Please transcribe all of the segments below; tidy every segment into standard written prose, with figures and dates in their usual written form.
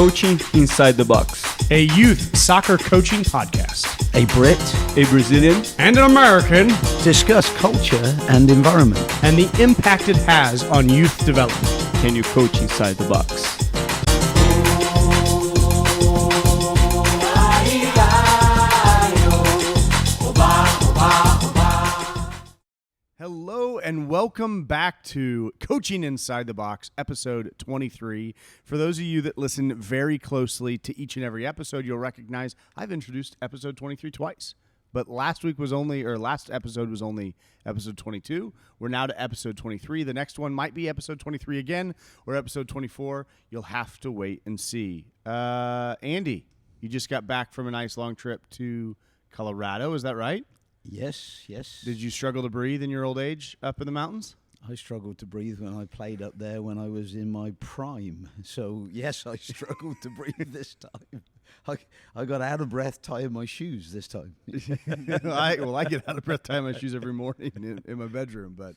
Coaching Inside the Box, a youth soccer coaching podcast. A Brit, a Brazilian, and an American discuss culture and environment and the impact it has on youth development. Can you coach inside the box? Hello and welcome back to Coaching Inside the Box, episode 23. For those of you that listen very closely to each and every episode, you'll recognize I've introduced episode 23 twice. But last episode was only episode 22. We're now to episode 23. The next one might be episode 23 again or episode 24. You'll have to wait and see. Andy, you just got back from a nice long trip to Colorado. Is that right? Yes. Did you struggle to breathe in your old age up in the mountains? I struggled to breathe when I played up there when I was in my prime. So, yes, I struggled to breathe this time. I got out of breath tying my shoes this time. I get out of breath tying my shoes every morning in my bedroom. But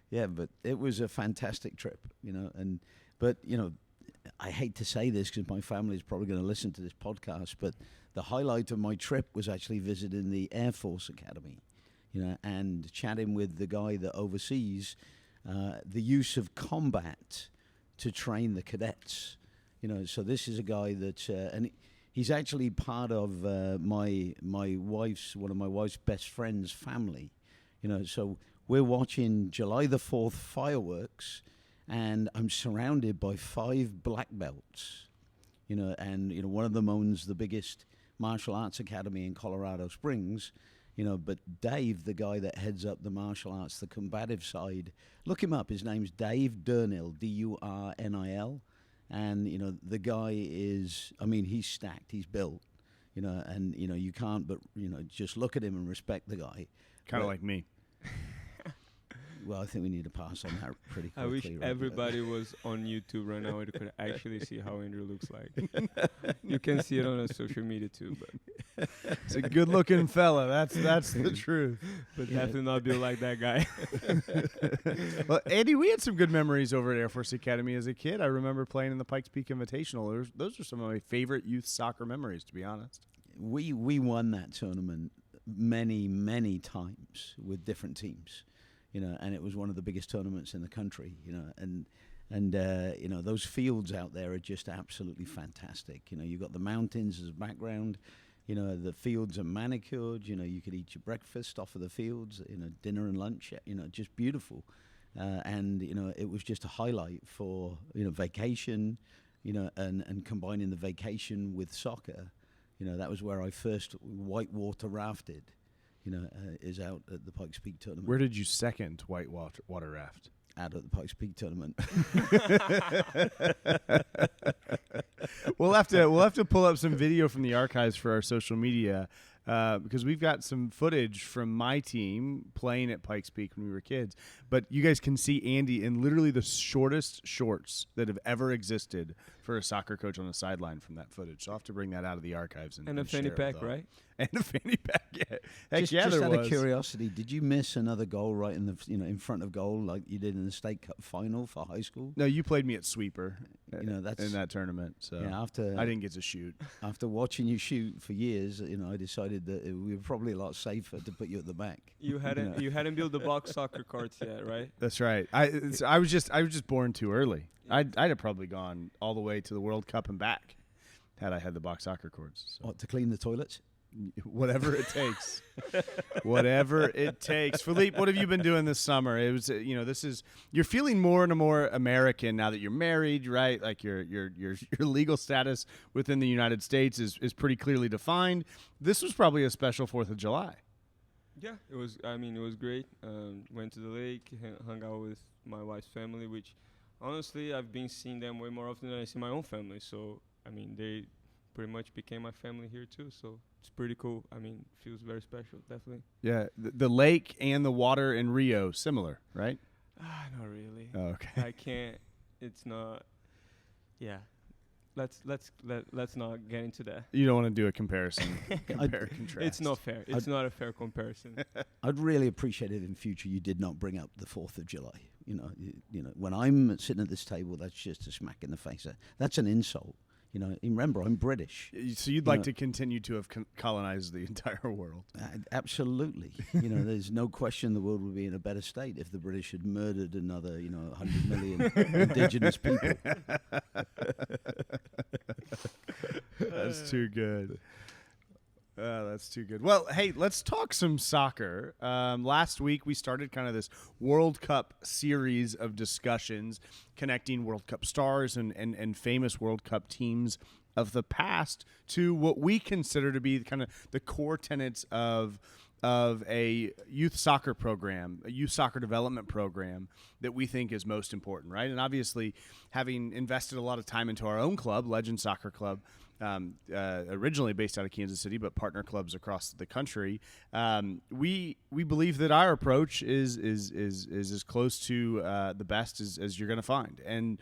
yeah, but it was a fantastic trip, But I hate to say this because my family is probably going to listen to this podcast, but the highlight of my trip was actually visiting the Air Force Academy, and chatting with the guy that oversees the use of combat to train the cadets. So this is a guy that, and he's actually part of one of my wife's best friend's family. So we're watching July the 4th fireworks, and I'm surrounded by 5 black belts. And one of them owns the biggest martial arts academy in Colorado Springs. But Dave, the guy that heads up the martial arts, the combative side, look him up. His name's Dave Durnil, D-U-R-N-I-L. And, the guy is, he's stacked, he's built, and, you can't but, just look at him and respect the guy. Kind of like me. Well, I think we need to pass on that pretty quickly. I wish everybody was on YouTube right now and could actually see how Andrew looks like. You can see it on a social media too, but it's a good-looking fella. That's the truth. But definitely not be like that guy. Well, Andy, we had some good memories over at Air Force Academy as a kid. I remember playing in the Pikes Peak Invitational. Those are some of my favorite youth soccer memories, to be honest. We won that tournament many times with different teams. And it was one of the biggest tournaments in the country, and those fields out there are just absolutely fantastic. You've got the mountains as a background, the fields are manicured, you could eat your breakfast off of the fields, dinner and lunch, just beautiful. And it was just a highlight for, vacation, and combining the vacation with soccer. That was where I first whitewater rafted. Is out at the Pikes Peak tournament. Where did you second whitewater raft? Out at the Pikes Peak tournament. We'll have to pull up some video from the archives for our social media because we've got some footage from my team playing at Pikes Peak when we were kids. But you guys can see Andy in literally the shortest shorts that have ever existed for a soccer coach on the sideline from that footage. So I'll have to bring that out of the archives and a fanny pack, right? And a fanny pack, yeah. Heck, just out of curiosity, did you miss another goal right in the in front of goal like you did in the state cup final for high school? No, you played me at sweeper. That's in that tournament. So yeah, I didn't get to shoot. After watching you shoot for years, I decided that we were probably a lot safer to put you at the back. You hadn't built the box soccer cards yet, right? That's right. I was just born too early. I'd have probably gone all the way to the World Cup and back had I had the box soccer cords. So. What, to clean the toilets? Whatever it takes. Whatever it takes. Philippe, what have you been doing this summer? It was, you're feeling more and more American now that you're married, right? Like your legal status within the United States is pretty clearly defined. This was probably a special 4th of July. Yeah, it was. It was great. Went to the lake, hung out with my wife's family, which honestly I've been seeing them way more often than I see my own family. So they pretty much became my family here too. So it's pretty cool. Feels very special, definitely. Yeah, the lake and the water in Rio, similar, right? Not really. Oh, okay. I can't. It's not. Yeah. let's not get into that. You don't want to do a comparison. Compare, contrast. It's not fair. It's not a fair comparison. I'd really appreciate it in future you did not bring up the 4th of July. You know, when I'm sitting at this table, that's just a smack in the face. That's an insult. You know, and remember, I'm British. So you'd like to continue to have colonized the entire world? Absolutely. You know, there's no question the world would be in a better state if the British had murdered another, 100 million indigenous people. That's too good. That's too good. Well, hey, let's talk some soccer. Last week, we started kind of this World Cup series of discussions connecting World Cup stars and famous World Cup teams of the past to what we consider to be kind of the core tenets of a youth soccer program, a youth soccer development program that we think is most important, right? And obviously, having invested a lot of time into our own club, Legend Soccer Club, originally based out of Kansas City, but partner clubs across the country. We believe that our approach is as close to the best as you're going to find. And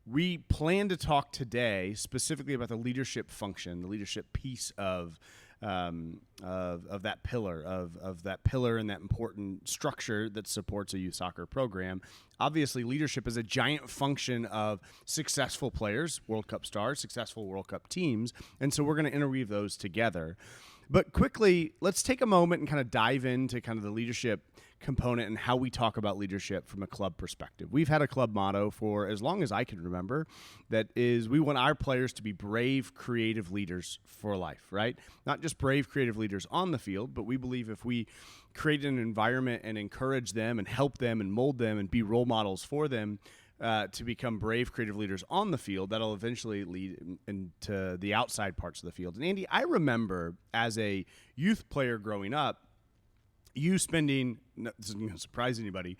we plan to talk today specifically about the leadership function, the leadership piece of that pillar and that important structure that supports a youth soccer program. Obviously, leadership is a giant function of successful players, World Cup stars, successful World Cup teams, and so we're going to interweave those together. But quickly, let's take a moment and kind of dive into kind of the leadership component and how we talk about leadership from a club perspective. We've had a club motto for as long as I can remember that is we want our players to be brave, creative leaders for life, right? Not just brave, creative leaders on the field, but we believe if we create an environment and encourage them and help them and mold them and be role models for them to become brave, creative leaders on the field, that'll eventually lead into the outside parts of the field. And Andy, I remember as a youth player growing up, you spending, this isn't going to surprise anybody,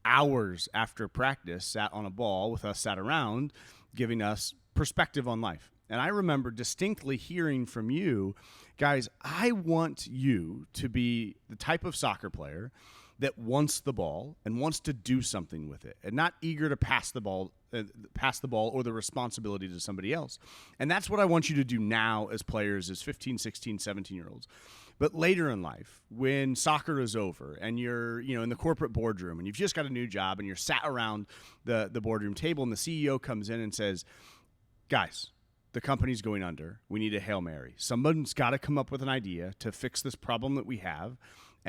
hours after practice sat on a ball with us sat around giving us perspective on life. And I remember distinctly hearing from you, guys, I want you to be the type of soccer player that wants the ball and wants to do something with it and not eager to pass the ball or the responsibility to somebody else. And that's what I want you to do now as players, as 15, 16, 17-year-olds. But later in life, when soccer is over and you're, in the corporate boardroom and you've just got a new job and you're sat around the boardroom table and the CEO comes in and says, guys, the company's going under. We need a Hail Mary. Someone's got to come up with an idea to fix this problem that we have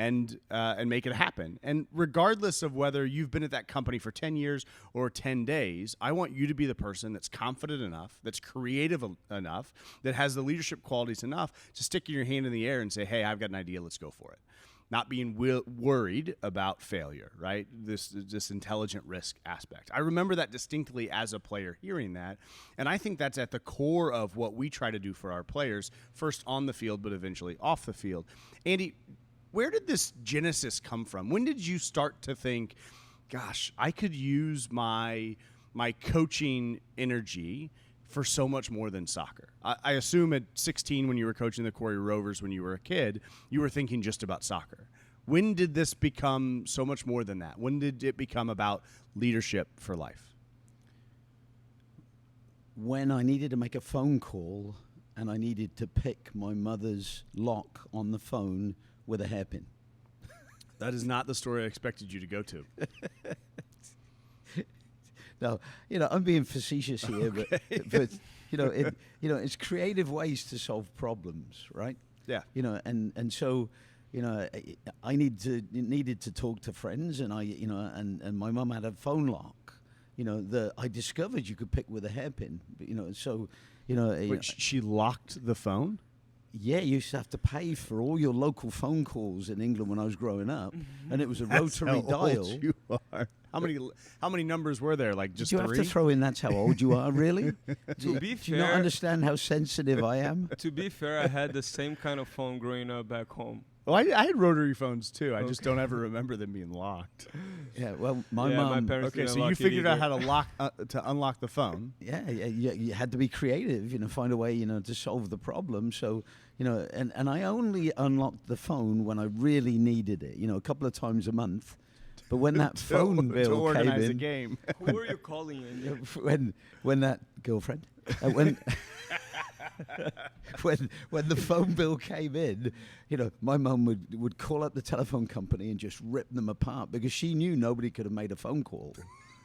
and make it happen. And regardless of whether you've been at that company for 10 years or 10 days, I want you to be the person that's confident enough, that's creative enough, that has the leadership qualities enough to stick your hand in the air and say, hey, I've got an idea, let's go for it. Not being worried about failure, right? This intelligent risk aspect. I remember that distinctly as a player hearing that, and I think that's at the core of what we try to do for our players, first on the field, but eventually off the field. Andy, where did this genesis come from? When did you start to think, gosh, I could use my coaching energy for so much more than soccer? I assume at 16 when you were coaching the Quarry Rovers when you were a kid, you were thinking just about soccer. When did this become so much more than that? When did it become about leadership for life? When I needed to make a phone call and I needed to pick my mother's lock on the phone with a hairpin. That is not the story I expected you to go to. No, I'm being facetious here, okay. but it's creative ways to solve problems, right? Yeah. And so, I needed to talk to friends, and and my mum had a phone lock, that I discovered you could pick with a hairpin, Wait, she locked the phone? Yeah, you used to have to pay for all your local phone calls in England when I was growing up, and it was a rotary dial. Old you are. How many numbers were there? Like just Did you 3? have to throw in that's how old you are, really? To be Do you not understand how sensitive I am? To be fair, I had the same kind of phone growing up back home. Well, I had rotary phones too. I just don't ever remember them being locked. Yeah, well, my my mom. parents Okay, didn't so you lock it figured out either. how to unlock the phone. Yeah, you had to be creative, find a way, to solve the problem. So, and I only unlocked the phone when I really needed it, a couple of times a month. But when that phone to bill came organize in, a game. Who are you calling in? when that girlfriend, when when the phone bill came in, my mum would call up the telephone company and just rip them apart because she knew nobody could have made a phone call,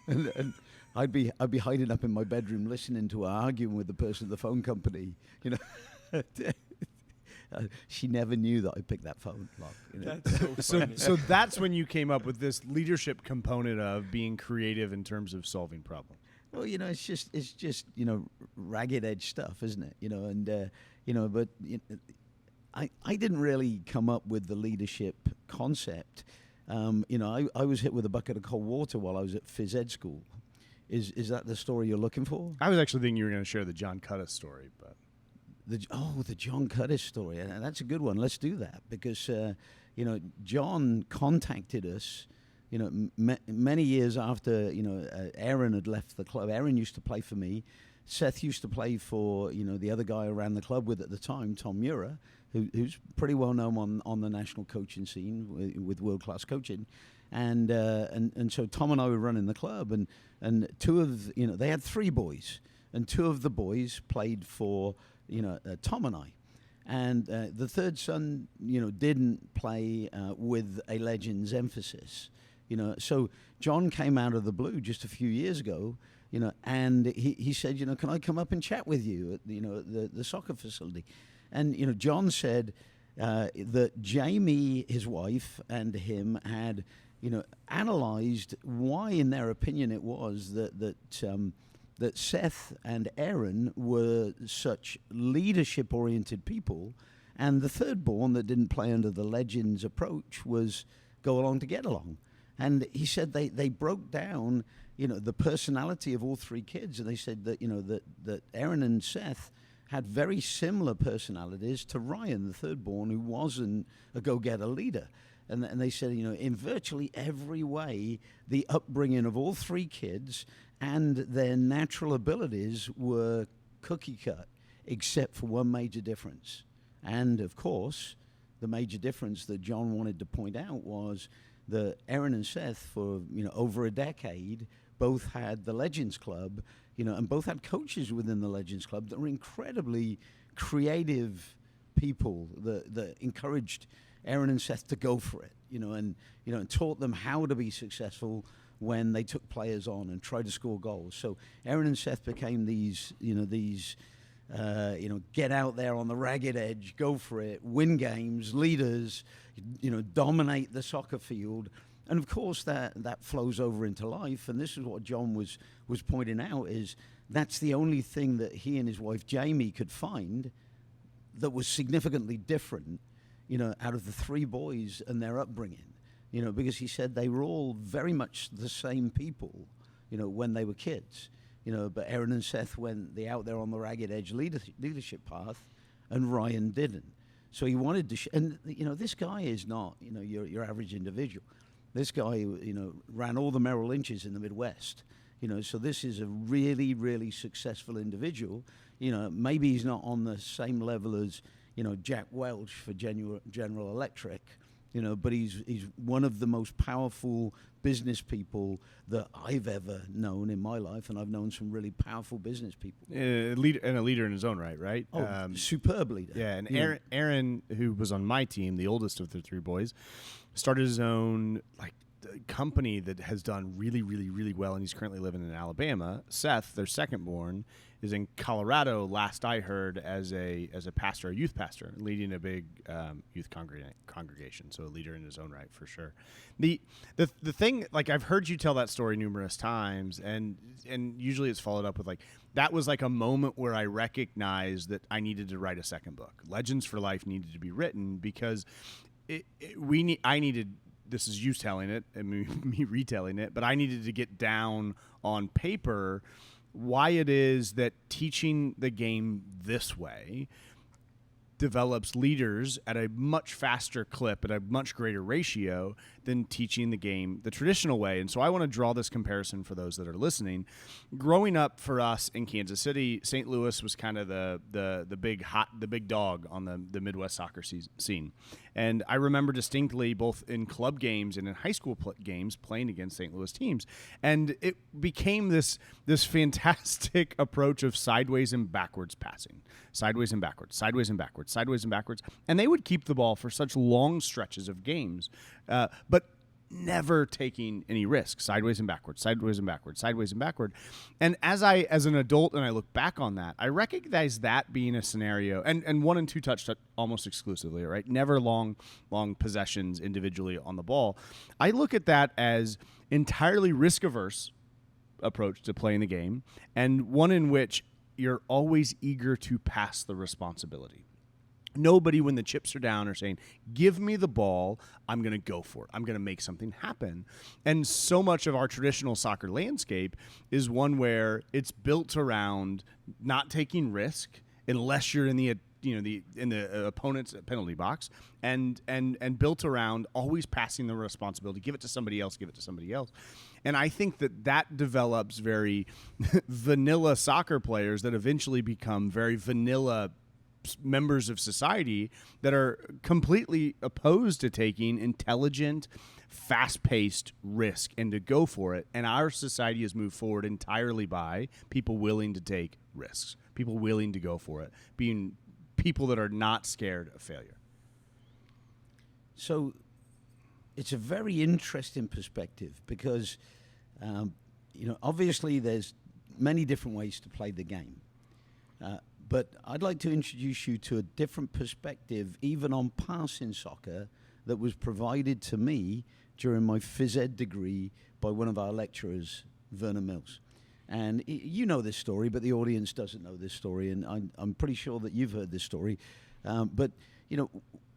and I'd be hiding up in my bedroom listening to her arguing with the person at the phone company. She never knew that I picked that phone lock. That's so funny. So that's when you came up with this leadership component of being creative in terms of solving problems. Well, it's just ragged edge stuff, isn't it? But I didn't really come up with the leadership concept. I was hit with a bucket of cold water while I was at phys ed school. Is that the story you're looking for? I was actually thinking you were going to share the John Cuttis story, but The John Cuttis story. That's a good one. Let's do that because John contacted us. Many years after Aaron had left the club. Aaron used to play for me. Seth used to play for the other guy I ran the club with at the time, Tom Mura, who's pretty well known on the national coaching scene with world class coaching. And so Tom and I were running the club, and two of they had three boys, and two of the boys played for Tom and I, and the third son didn't play with a Legends emphasis. So John came out of the blue just a few years ago, and he said, can I come up and chat with you at the soccer facility? And John said that Jamie, his wife, and him had analyzed why, in their opinion, it was that Seth and Aaron were such leadership-oriented people, and the third born that didn't play under the Legends approach was go along to get along. And he said they broke down, the personality of all three kids, and they said that that Aaron and Seth had very similar personalities to Ryan, the third born, who wasn't a go-getter leader. And they said, in virtually every way, the upbringing of all three kids and their natural abilities were cookie cut, except for one major difference. And of course, the major difference that John wanted to point out was that Aaron and Seth, for over a decade, both had the Legends Club, and both had coaches within the Legends Club that were incredibly creative people that encouraged Aaron and Seth to go for it, and taught them how to be successful when they took players on and tried to score goals. So Aaron and Seth became these get out there on the ragged edge, go for it, win games, leaders, dominate the soccer field. And of course that flows over into life. And this is what John was pointing out, is that's the only thing that he and his wife Jamie could find that was significantly different, out of the three boys and their upbringing. Because he said they were all very much the same people, when they were kids. But Aaron and Seth went out there on the ragged edge leadership path, and Ryan didn't. So he wanted to, and this guy is not, your average individual. This guy, ran all the Merrill Lynches in the Midwest. So this is a really, really successful individual. Maybe he's not on the same level as, Jack Welch for General Electric. But he's one of the most powerful business people that I've ever known in my life, and I've known some really powerful business people. A leader in his own right? Oh, superb leader. Yeah, and Aaron, who was on my team, the oldest of the three boys, started his own company that has done really, really, really well, and he's currently living in Alabama. Seth, their second born, is in Colorado, last I heard, as a pastor, a youth pastor, leading a big youth congregation. So a leader in his own right, for sure. The thing, I've heard you tell that story numerous times, and usually it's followed up with that was a moment where I recognized that I needed to write a second book. Legends for Life needed to be written because I needed. This is you telling it and me retelling it, but I needed to get down on paper why it is that teaching the game this way develops leaders at a much faster clip, at a much greater ratio than teaching the game the traditional way. And so I want to draw this comparison for those that are listening. Growing up for us in Kansas City, St. Louis was kind of the big dog on the Midwest soccer scene. And I remember distinctly, both in club games and in high school games, playing against St. Louis teams. And it became this fantastic approach of sideways and backwards passing. Sideways and backwards, sideways and backwards, sideways and backwards. And they would keep the ball for such long stretches of games, but never taking any risk. Sideways and backwards, sideways and backwards, sideways and backward. And as an adult, and I look back on that, I recognize that being a scenario, and 1 and 2 touch almost exclusively, right? Never long possessions individually on the ball. I look at that as entirely risk-averse approach to playing the game, and one in which you're always eager to pass the responsibility. Nobody, when the chips are down, are saying, give me the ball, I'm going to go for it. I'm going to make something happen. And so much of our traditional soccer landscape is one where it's built around not taking risk unless you're in the opponent's penalty box, and built around always passing the responsibility. Give it to somebody else, give it to somebody else. And I think that develops very vanilla soccer players that eventually become very vanilla members of society that are completely opposed to taking intelligent, fast-paced risk and to go for it. And our society has moved forward entirely by people willing to take risks, people willing to go for it, being people that are not scared of failure. So it's a very interesting perspective because, obviously there's many different ways to play the game. But I'd like to introduce you to a different perspective, even on passing soccer, that was provided to me during my phys ed degree by one of our lecturers, Werner Mills. And you know this story, but the audience doesn't know this story, and I'm pretty sure that you've heard this story. But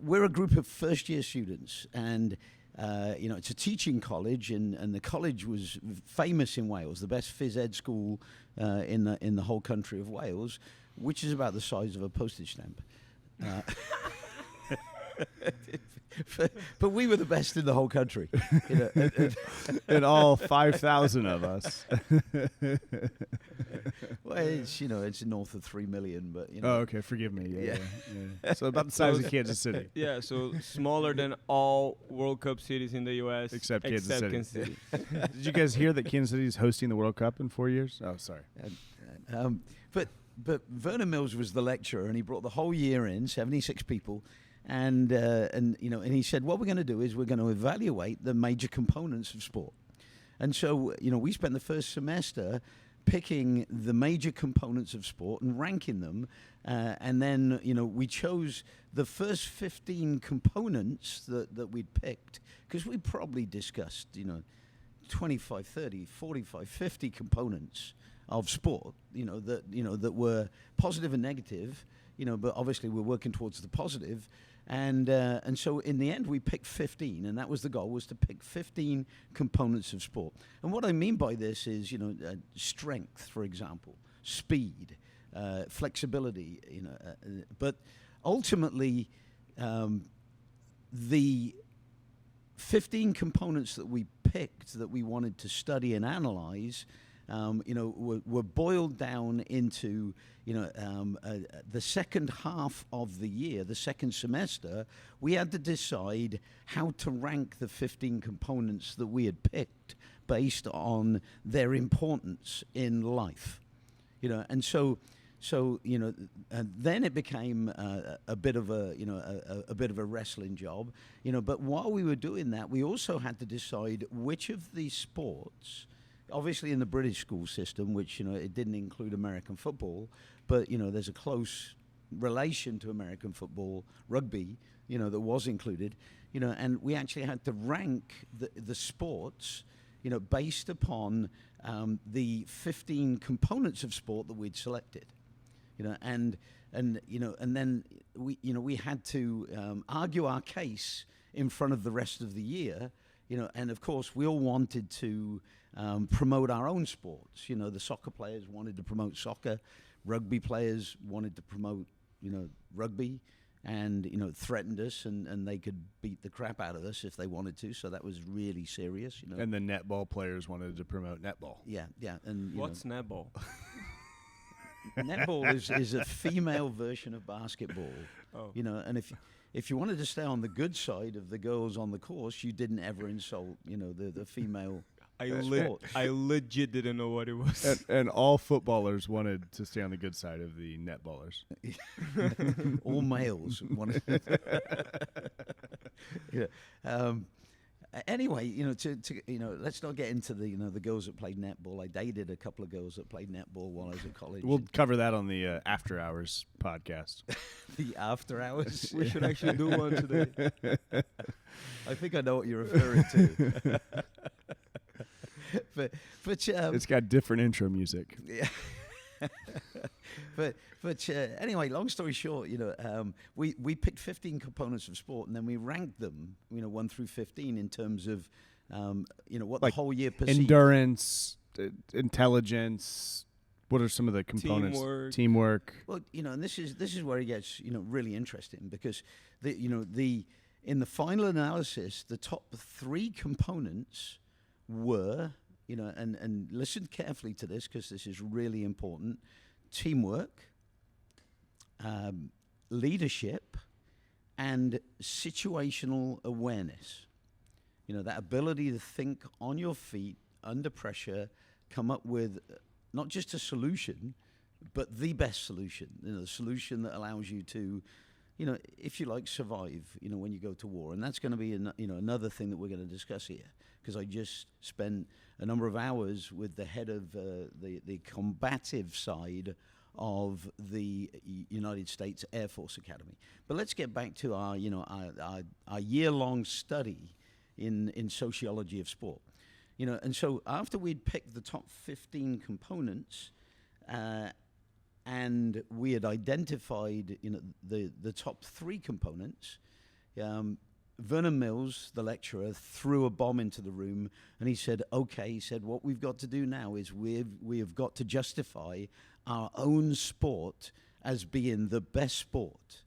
we're a group of first-year students, and it's a teaching college, and the college was famous in Wales, the best phys ed school in the whole country of Wales, which is about the size of a postage stamp. But we were the best in the whole country. And all 5,000 of us. Well, it's north of 3 million, but Oh, okay. Forgive me. Yeah. So about the size of Kansas City. Yeah, so smaller than all World Cup cities in the U.S. Except Kansas City. City. Did you guys hear that Kansas City is hosting the World Cup in 4 years? Oh, sorry. But Werner Mills was the lecturer, and he brought the whole year in, 76 people. And he said, what we're going to do is we're going to evaluate the major components of sport. And so, we spent the first semester picking the major components of sport and ranking them. And then, we chose the first 15 components that we'd picked, because we probably discussed, 25, 30, 45, 50 components of sport, that were positive and negative, but obviously we're working towards the positive. And so in the end, we picked 15, and that was the goal, was to pick 15 components of sport. And what I mean by this is, strength, for example, speed, flexibility, but ultimately, the 15 components that we picked that we wanted to study and analyze, were boiled down into, the second half of the year, the second semester. We had to decide how to rank the 15 components that we had picked based on their importance in life, and so then it became a bit of a wrestling job, But while we were doing that, we also had to decide which of these sports. Obviously, in the British school system, which, it didn't include American football, but, there's a close relation to American football, rugby, that was included, and we actually had to rank the sports, based upon the 15 components of sport that we'd selected, and then we had to argue our case in front of the rest of the year, and of course we all wanted to promote our own sports. The soccer players wanted to promote soccer, rugby players wanted to promote, rugby, and threatened us, and they could beat the crap out of us if they wanted to. So that was really serious. And the netball players wanted to promote netball. Yeah, and What's netball? netball is a female version of basketball. Oh. And if you wanted to stay on the good side of the girls on the course, you didn't ever insult the female. Sport. I legit didn't know what it was. And all footballers wanted to stay on the good side of the netballers. All males wanted. Anyway, let's not get into the girls that played netball. I dated a couple of girls that played netball while I was at college. We'll cover that on the After Hours podcast. The After Hours. We should actually do one today. I think I know what you're referring to. but it's got different intro music. Yeah. but anyway, long story short, we picked 15 components of sport, and then we ranked them, 1 through 15 in terms of, what Like the whole year perceived. Endurance, intelligence. What are some of the components? Teamwork. Well, and this is where it gets really interesting, because in the final analysis, the top 3 components were, and listen carefully to this because this is really important: teamwork, leadership, and situational awareness. That ability to think on your feet under pressure, come up with not just a solution, but the best solution. The solution that allows you to, if you like, survive. When you go to war, and that's going to be another thing that we're going to discuss here. Because I just spent a number of hours with the head of the combative side of the United States Air Force Academy. But let's get back to our year-long study in sociology of sport. And so after we'd picked the top 15 components, and we had identified the top 3 components. Vernon Mills, the lecturer, threw a bomb into the room, and he said, okay, he said, what we've got to do now is we have got to justify our own sport as being the best sport,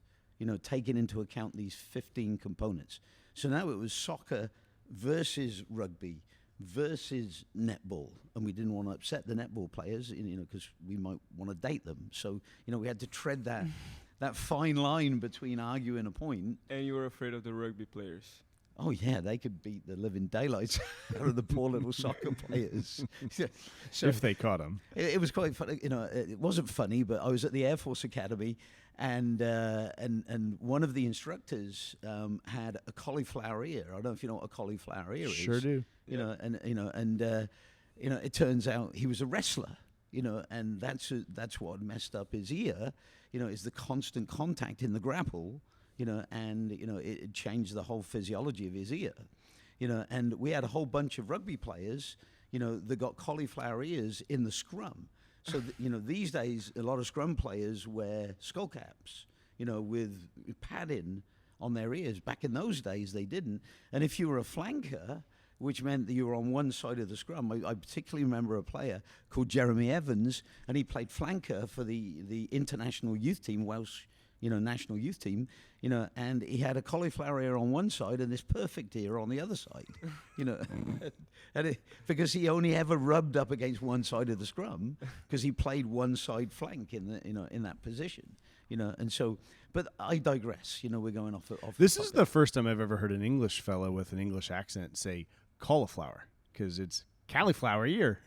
taking into account these 15 components. So now it was soccer versus rugby versus netball, and we didn't want to upset the netball players, because we might want to date them. So, we had to tread that fine line between arguing a point. And you were afraid of the rugby players. Oh, yeah, they could beat the living daylights out of the poor little soccer players. So If they caught them. it was quite funny. It wasn't funny, but I was at the Air Force Academy, and one of the instructors had a cauliflower ear. I don't know if you know what a cauliflower ear is. Sure do. It turns out he was a wrestler. And that's what messed up his ear. Is the constant contact in the grapple. It changed the whole physiology of his ear. And we had a whole bunch of rugby players, that got cauliflower ears in the scrum. So, these days, a lot of scrum players wear skull caps, with padding on their ears. Back in those days, they didn't. And if you were a flanker, which meant that you were on one side of the scrum. I particularly remember a player called Jeremy Evans, and he played flanker for the international youth team, Welsh, national youth team, and he had a cauliflower ear on one side and this perfect ear on the other side, and because he only ever rubbed up against one side of the scrum because he played one side flank in that position, and so. But I digress. We're going off. This is the first time I've ever heard an English fellow with an English accent say cauliflower, because it's cauliflower ear.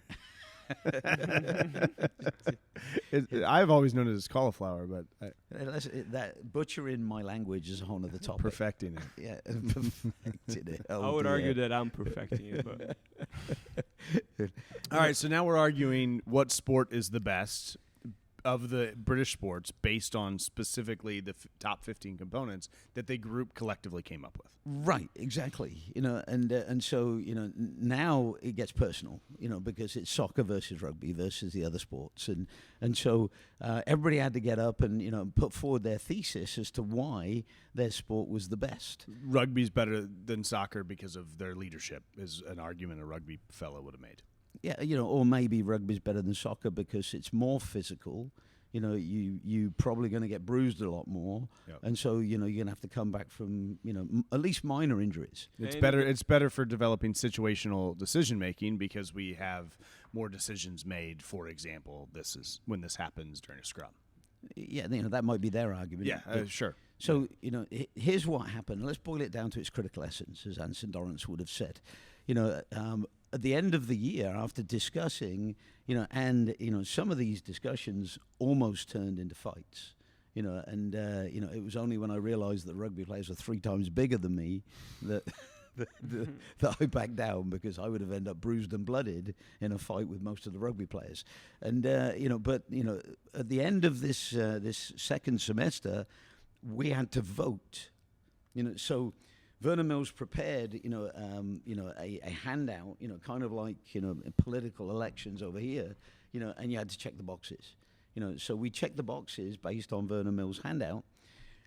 I've always known it as cauliflower, but that butchering my language is a whole other topic. Perfecting it. Yeah, perfecting it. I would argue that I'm perfecting it. But. All right, so now we're arguing what sport is the best of the British sports based on specifically the top 15 components that they group collectively came up with. Right, exactly. And so now it gets personal, because it's soccer versus rugby versus the other sports, and so everybody had to get up and put forward their thesis as to why their sport was the best. Rugby's better than soccer because of their leadership, is an argument a rugby fellow would have made. Yeah, or maybe rugby's better than soccer because it's more physical, you probably going to get bruised a lot more, Yep. and so you're going to have to come back from at least minor injuries. It's And- better. It's better for developing situational decision making because we have more decisions made. For example, this is when this happens during a scrum. Yeah, that might be their argument. Yeah, but- sure. So, here's what happened. Let's boil it down to its critical essence, as Anson Dorrance would have said. At the end of the year, after discussing, some of these discussions almost turned into fights. It was only when I realized that rugby players are 3 times bigger than me that that I backed down, because I would have ended up bruised and blooded in a fight with most of the rugby players. And at the end of this second semester, we had to vote. So Vernon Mills prepared, a handout, kind of like political elections over here, and you had to check the boxes. So we checked the boxes based on Vernon Mills' handout.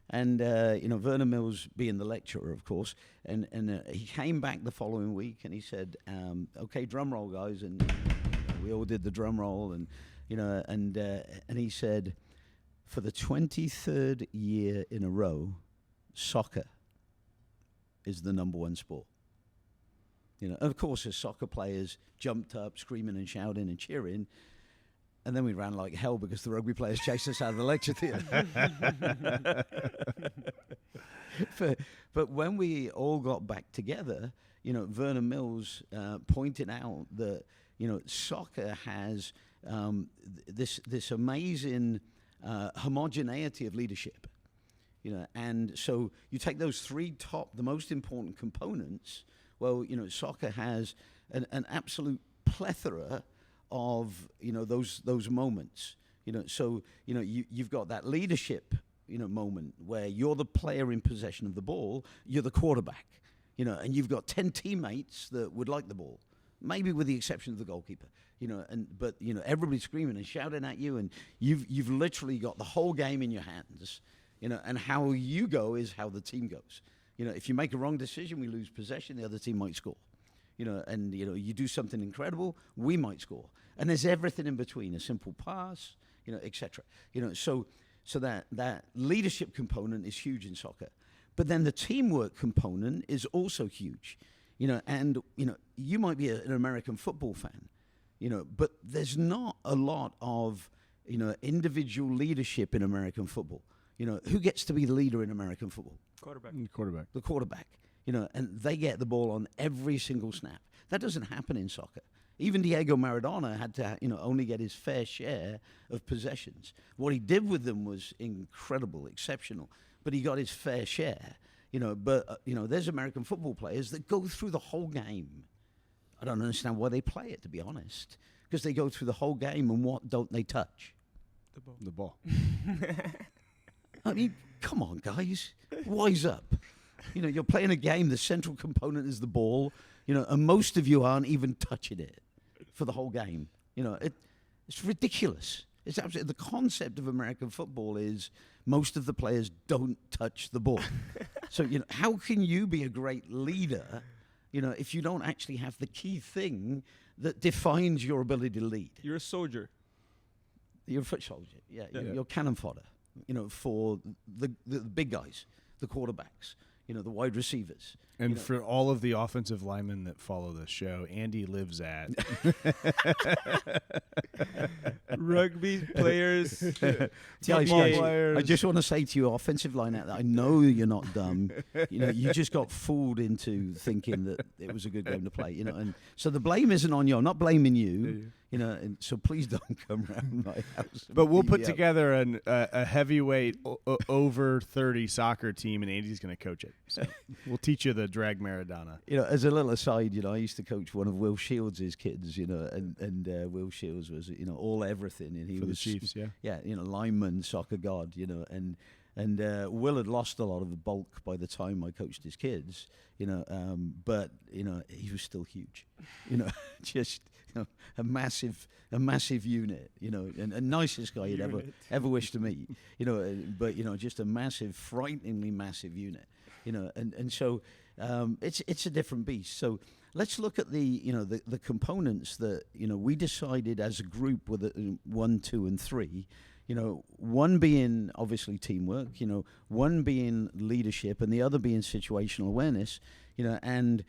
And, Vernon Mills being the lecturer, of course, and he came back the following week and he said, okay, drum roll, guys. And we all did the drum roll. And, and he said, for the 23rd year in a row, soccer is the number one sport. Of course, as soccer players jumped up, screaming and shouting and cheering. And then we ran like hell because the rugby players chased us out of the lecture theatre. But when we all got back together, Vernon Mills pointed out that, soccer has this amazing homogeneity of leadership. And so you take those 3 the most important components. Well, soccer has an absolute plethora of those moments. So you've got that leadership moment where you're the player in possession of the ball, you're the quarterback, and you've got 10 teammates that would like the ball, maybe with the exception of the goalkeeper, but everybody's screaming and shouting at you, and you've literally got the whole game in your hands, and how you go is how the team goes. If you make a wrong decision, we lose possession, the other team might score. You do something incredible, we might score. And there's everything in between, a simple pass, etc. So that leadership component is huge in soccer. But then the teamwork component is also huge. And you might be an American football fan, but there's not a lot of, individual leadership in American football. Who gets to be the leader in American football? Quarterback. Quarterback. The quarterback. And they get the ball on every single snap. That doesn't happen in soccer. Even Diego Maradona had to, only get his fair share of possessions. What he did with them was incredible, exceptional, but he got his fair share. But there's American football players that go through the whole game. I don't understand why they play it, to be honest, because they go through the whole game, and what don't they touch? The ball. The ball. I mean, come on, guys, wise up. You're playing a game, the central component is the ball, and most of you aren't even touching it for the whole game. It's ridiculous. It's absolutely, the concept of American football is most of the players don't touch the ball. So, how can you be a great leader, if you don't actually have the key thing that defines your ability to lead? You're a soldier. You're a foot soldier, yeah. Yeah. You're cannon fodder, for the big guys, the quarterbacks, the wide receivers. And for all of the offensive linemen that follow this show, Andy lives at Rugby players. Guys, players. I just want to say to you, offensive line out there, I know you're not dumb. You just got fooled into thinking that it was a good game to play. And so the blame isn't on you. I'm not blaming you. And so please don't come around my house. But we'll put Yeah. together a heavyweight over 30 soccer team, and Andy's going to coach it. So we'll teach you the drag Maradona. As a little aside, I used to coach one of Will Shields' kids, and Will Shields was, all everything, and he For the was Chiefs, yeah. yeah, lineman, soccer god, and Will had lost a lot of the bulk by the time I coached his kids, but he was still huge, just a massive unit, and nicest guy you'd ever wish to meet, but just a massive, frighteningly massive unit, and so it's a different beast. So let's look at the components that we decided as a group with 1, 2, and 3, one being obviously teamwork, one being leadership, and the other being situational awareness, and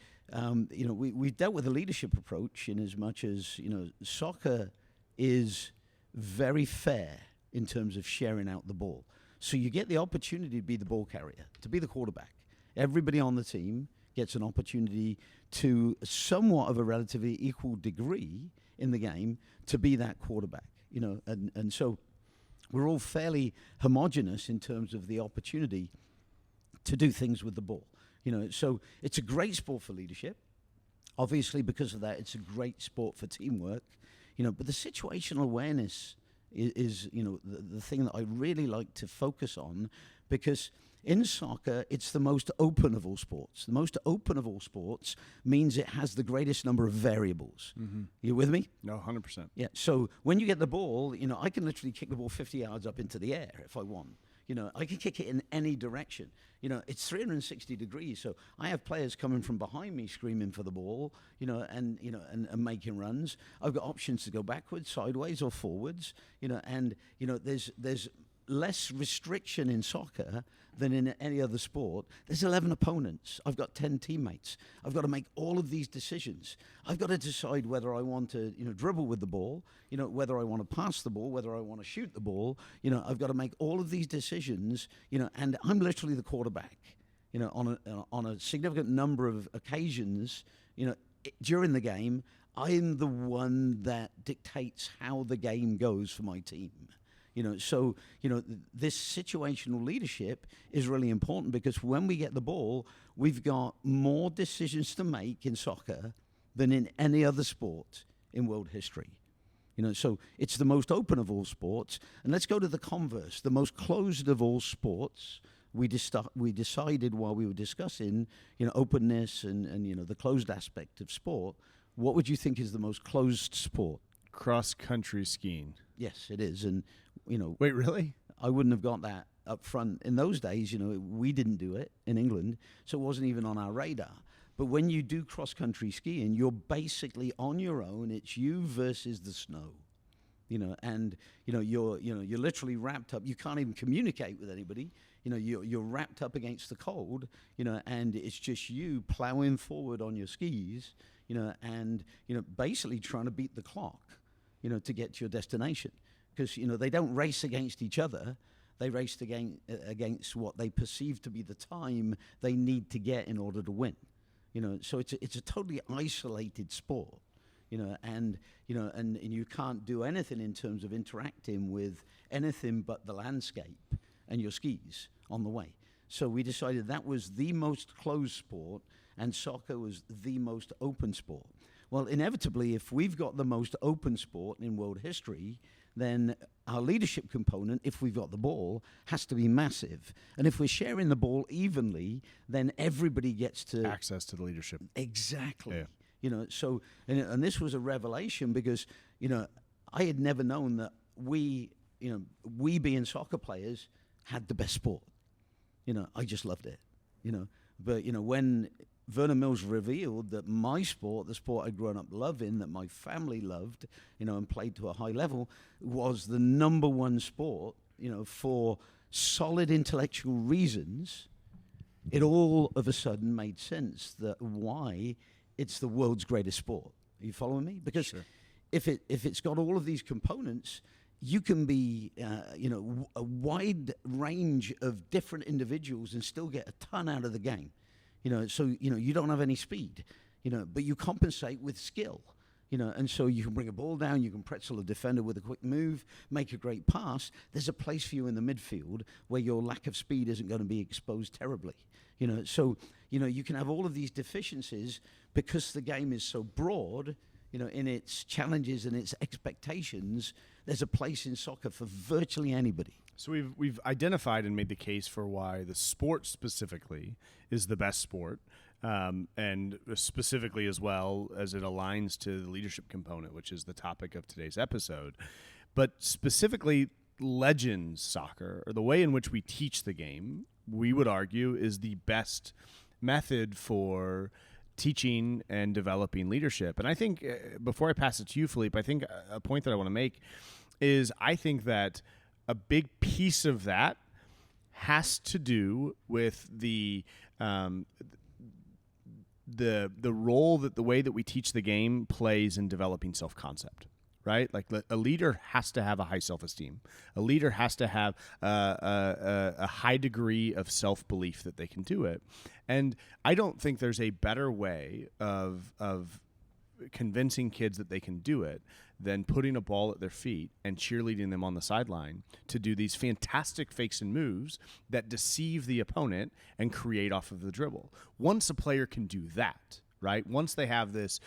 we've dealt with the leadership approach in as much as, soccer is very fair in terms of sharing out the ball. So you get the opportunity to be the ball carrier, to be the quarterback. Everybody on the team gets an opportunity to somewhat of a relatively equal degree in the game to be that quarterback, and so we're all fairly homogenous in terms of the opportunity to do things with the ball. So it's a great sport for leadership. Obviously, because of that, it's a great sport for teamwork. But the situational awareness is the thing that I really like to focus on, because in soccer, it's the most open of all sports. The most open of all sports means it has the greatest number of variables. Mm-hmm. You with me? No, 100%. Yeah. So when you get the ball, I can literally kick the ball 50 yards up into the air if I want. I can kick it in any direction. It's 360 degrees. So I have players coming from behind me screaming for the ball, and making runs. I've got options to go backwards, sideways, or forwards. There's less restriction in soccer than in any other sport. There's 11 opponents. I've got 10 teammates. I've got to make all of these decisions. I've got to decide whether I want to, dribble with the ball, whether I want to pass the ball, whether I want to shoot the ball. I've got to make all of these decisions, and I'm literally the quarterback, on a significant number of occasions, during the game. I'm the one that dictates how the game goes for my team. So this situational leadership is really important, because when we get the ball, we've got more decisions to make in soccer than in any other sport in world history. So it's the most open of all sports. And let's go to the converse, the most closed of all sports. We decided while we were discussing, openness and the closed aspect of sport. What would you think is the most closed sport? Cross-country skiing. Yes, it is. And, Wait, really? I wouldn't have got that up front. In those days, we didn't do it in England, so it wasn't even on our radar. But when you do cross-country skiing, you're basically on your own. It's you versus the snow, and you're literally wrapped up. You can't even communicate with anybody. You're wrapped up against the cold, and it's just you plowing forward on your skis, and basically trying to beat the clock, to get to your destination. Because they don't race against each other; they race against what they perceive to be the time they need to get in order to win. So it's a totally isolated sport. And you can't do anything in terms of interacting with anything but the landscape and your skis on the way. So we decided that was the most closed sport, and soccer was the most open sport. Well, inevitably, if we've got the most open sport in world history, then our leadership component, if we've got the ball, has to be massive. And if we're sharing the ball evenly, then everybody gets to access to the leadership. Exactly. Yeah. So and this was a revelation, because I had never known that we being soccer players had the best sport. I just loved it. But when Vernon Mills revealed that my sport, the sport I'd grown up loving, that my family loved, and played to a high level, was the number one sport, for solid intellectual reasons, it all of a sudden made sense that why it's the world's greatest sport. Are you following me? Because Sure. if it's got all of these components, you can be, a wide range of different individuals and still get a ton out of the game. So you don't have any speed, but you compensate with skill, and so you can bring a ball down, you can pretzel a defender with a quick move, make a great pass. There's a place for you in the midfield where your lack of speed isn't going to be exposed terribly, So you can have all of these deficiencies because the game is so broad, in its challenges and its expectations. There's a place in soccer for virtually anybody. So we've identified and made the case for why the sport specifically is the best sport, and specifically as well as it aligns to the leadership component, which is the topic of today's episode. But specifically, Legends soccer, or the way in which we teach the game, we would argue is the best method for teaching and developing leadership. And I think, before I pass it to you, Philippe, I think a point that I want to make is I think that a big piece of that has to do with the role that the way that we teach the game plays in developing self-concept. Right? Like a leader has to have a high self-esteem. A leader has to have a high degree of self-belief that they can do it. And I don't think there's a better way of convincing kids that they can do it than putting a ball at their feet and cheerleading them on the sideline to do these fantastic fakes and moves that deceive the opponent and create off of the dribble. Once a player can do that, right? Once they have this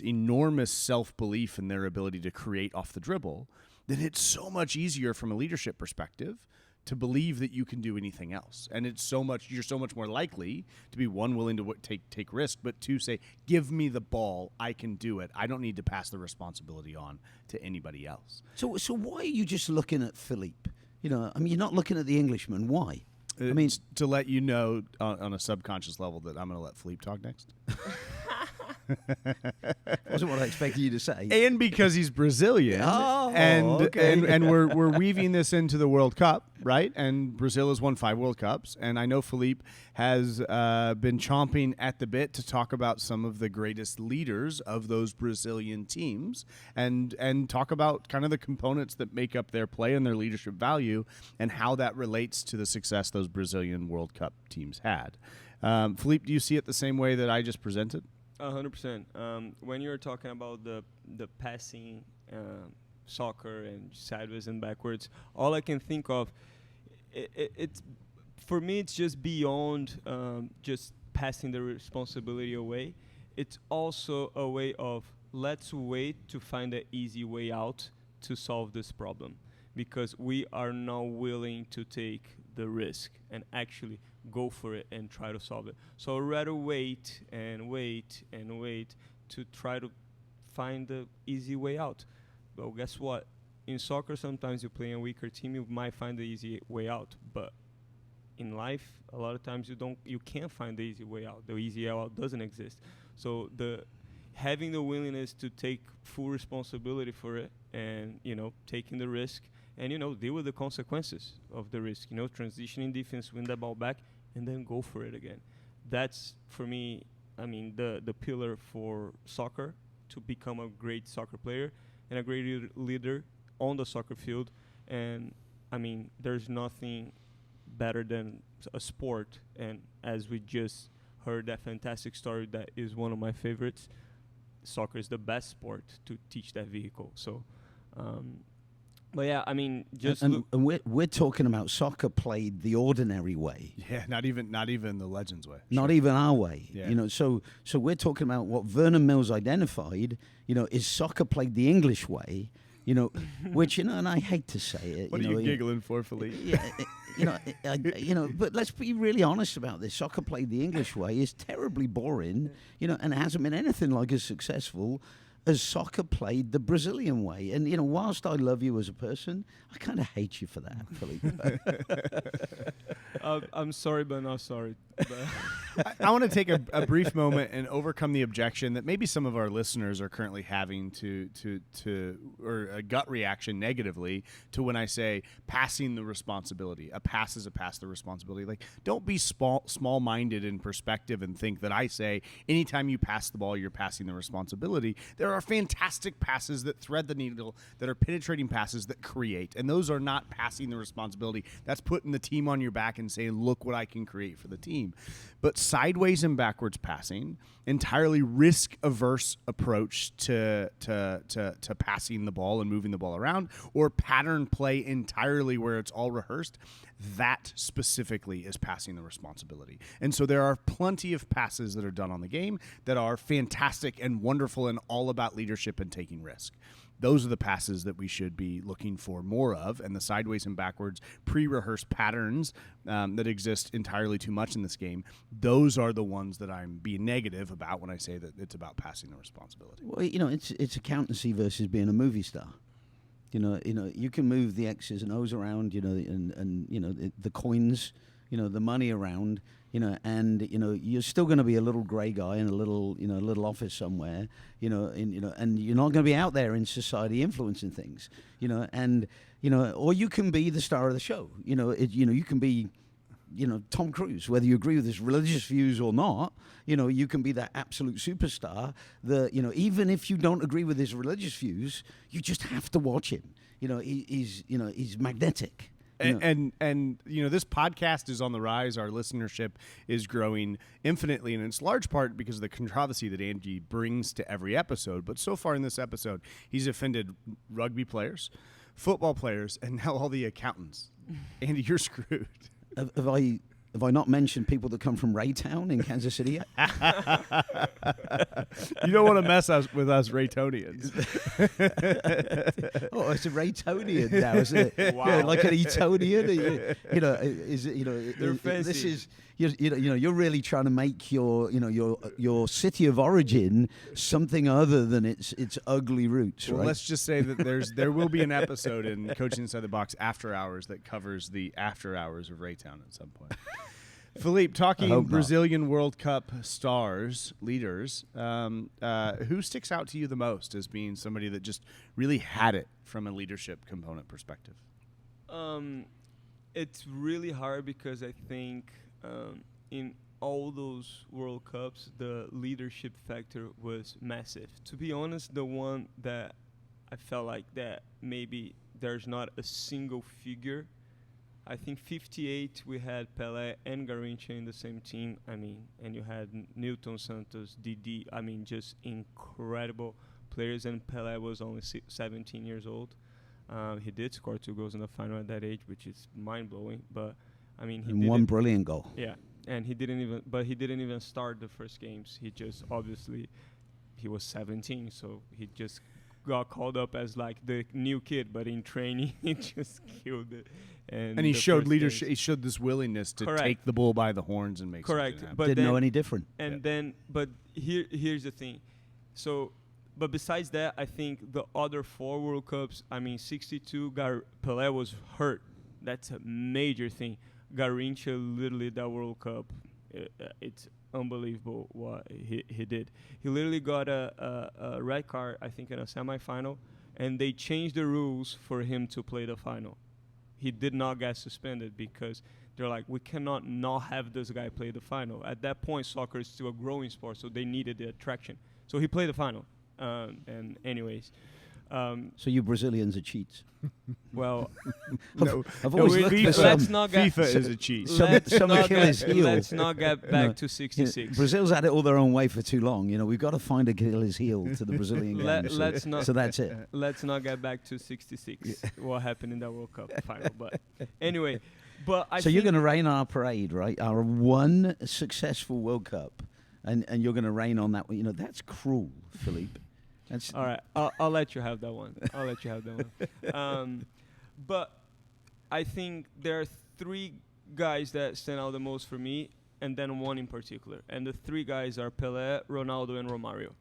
enormous self-belief in their ability to create off the dribble, then it's so much easier from a leadership perspective to believe that you can do anything else. And you're so much more likely to be, one, willing to take risk, but two, say, give me the ball, I can do it. I don't need to pass the responsibility on to anybody else. So why are you just looking at Philippe? I mean, you're not looking at the Englishman. Why? I mean, to let you know on a subconscious level that I'm going to let Philippe talk next. Wasn't what I expected you to say. And because he's Brazilian, and we're weaving this into the World Cup, right? And Brazil has won 5 World Cups, and I know Philippe has been chomping at the bit to talk about some of the greatest leaders of those Brazilian teams, and talk about kind of the components that make up their play and their leadership value, and how that relates to the success those Brazilian World Cup teams had. Philippe, do you see it the same way that I just presented? 100%. When you're talking about the passing soccer and sideways and backwards, all I can think of, it's for me, it's just beyond just passing the responsibility away. It's also a way of, let's wait to find an easy way out to solve this problem, because we are not willing to take the risk and actually go for it and try to solve it. So I'd rather wait and wait and wait to try to find the easy way out. But guess what? In soccer, sometimes you play a weaker team, you might find the easy way out. But in life, a lot of times you can't find the easy way out. The easy way out doesn't exist. So having the willingness to take full responsibility for it, and taking the risk, and deal with the consequences of the risk, transitioning defense, win the ball back, and then go for it again. That's, for me, I mean, the pillar for soccer, to become a great soccer player and a great leader on the soccer field. And I mean, there's nothing better than a sport, and as we just heard that fantastic story that is one of my favorites, soccer is the best sport to teach that vehicle. So but yeah, I mean, just and we're talking about soccer played the ordinary way. Yeah, not even the Legends way. Not even our way. Yeah. So we're talking about what Vernon Mills identified, is soccer played the English way, which, and I hate to say it. What are you giggling for, Philippe? Yeah, but let's be really honest about this. Soccer played the English way is terribly boring, and it hasn't been anything like as successful as soccer played the Brazilian way. And, whilst I love you as a person, I kind of hate you for that, Philippe. I'm sorry, but not sorry. I want to take a brief moment and overcome the objection that maybe some of our listeners are currently having or a gut reaction negatively to when I say passing the responsibility. A pass is a pass the responsibility. Like, don't be small-minded in perspective and think that I say anytime you pass the ball, you're passing the responsibility. There are fantastic passes that thread the needle, that are penetrating passes that create, and those are not passing the responsibility. That's putting the team on your back and saying, look what I can create for the team. But sideways and backwards passing, entirely risk-averse approach to passing the ball and moving the ball around, or pattern play entirely where it's all rehearsed, that specifically is passing the responsibility. And so there are plenty of passes that are done on the game that are fantastic and wonderful and all about leadership and taking risk. Those are the passes that we should be looking for more of, and the sideways and backwards pre-rehearsed patterns that exist entirely too much in this game, those are the ones that I'm being negative about when I say that it's about passing the responsibility. Well, it's accountancy versus being a movie star. You can move the X's and O's around, and the coins, the money around, and you're still going to be a little grey guy in a little office somewhere, and you're not going to be out there in society influencing things, and or you can be the star of the show, you can be, Tom Cruise, whether you agree with his religious views or not, you can be that absolute superstar. Even if you don't agree with his religious views, you just have to watch him. He's magnetic. And this podcast is on the rise. Our listenership is growing infinitely, and it's large part because of the controversy that Andy brings to every episode. But so far in this episode, he's offended rugby players, football players, and now all the accountants. Andy, you're screwed. Have I not mentioned people that come from Raytown in Kansas City yet? You don't want to mess with us Raytonians. Oh, it's a Raytonian now, isn't it? Wow. Yeah, like an Etonian. They're fancy. This is you're really trying to make your city of origin something other than its ugly roots, Well, right? let's just say that there will be an episode in Coaching Inside the Box After Hours that covers the after hours of Raytown at some point. Philippe, talking hope not. Brazilian World Cup stars, leaders, who sticks out to you the most as being somebody that just really had it from a leadership component perspective? It's really hard because I think in all those World Cups, the leadership factor was massive. To be honest, the one that I felt like that maybe there's not a single figure. I think 58 we had Pelé and Garrincha in the same team. And you had Newton Santos, Didi. Just incredible players. And Pelé was only 17 years old. He did score 2 goals in the final at that age, which is mind blowing. But he and one brilliant goal. Yeah, and he didn't even start the first games. He just he was 17, so he just got called up as like the new kid, but in training he just killed it. And he the showed first leadership. games- He showed this willingness to Correct. take the bull by the horns and make Correct, something happen. but Didn't know then- any different. And then, but here's the thing. So, but besides that, I think the other 4 World Cups, 62, Pelé was hurt. That's a major thing. Garrincha, literally, that World Cup, it's unbelievable what he did. He literally got a red card, I think, in a semifinal, and they changed the rules for him to play the final. He did not get suspended because they're like, we cannot not have this guy play the final. At that point, soccer is still a growing sport, so they needed the attraction. So he played the final. And anyways, So you Brazilians are cheats. well, No, I've always no, looked FIFA, for let's some- not get FIFA is a cheat. Some Achilles heel. let's not get back to 66. Brazil's had it all their own way for too long. We've got to find Achilles heel to the Brazilian game. Let's not. So that's it. Let's not get back to 66. What happened in that World Cup final? But anyway, So you're going to rain on our parade, right? Our one successful World Cup, and you're going to rain on that one. That's cruel, Philippe. That's All right, I'll let you have that one. But I think there are 3 guys that stand out the most for me, and then one in particular. And the 3 guys are Pelé, Ronaldo, and Romario.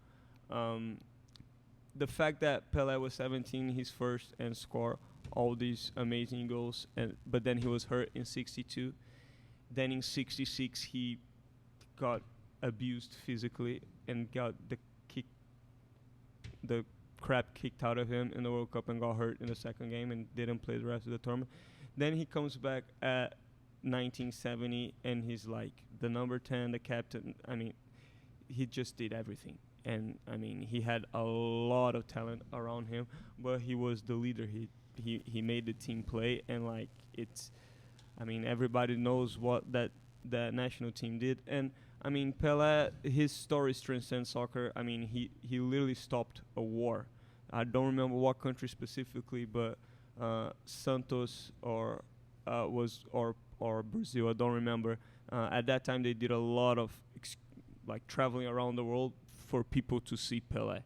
The fact that Pelé was 17, his first, and scored all these amazing goals, but then he was hurt in 62. Then in 66, he got abused physically and got the crap kicked out of him in the World Cup and got hurt in the second game and didn't play the rest of the tournament. Then he comes back at 1970 and he's like the number 10, the captain. He just did everything. And he had a lot of talent around him, but he was the leader. He made the team play, and everybody knows what that national team did. And Pelé, his stories transcend soccer. He literally stopped a war. I don't remember what country specifically, but Santos or Brazil. I don't remember. At that time, they did a lot of traveling around the world for people to see Pelé.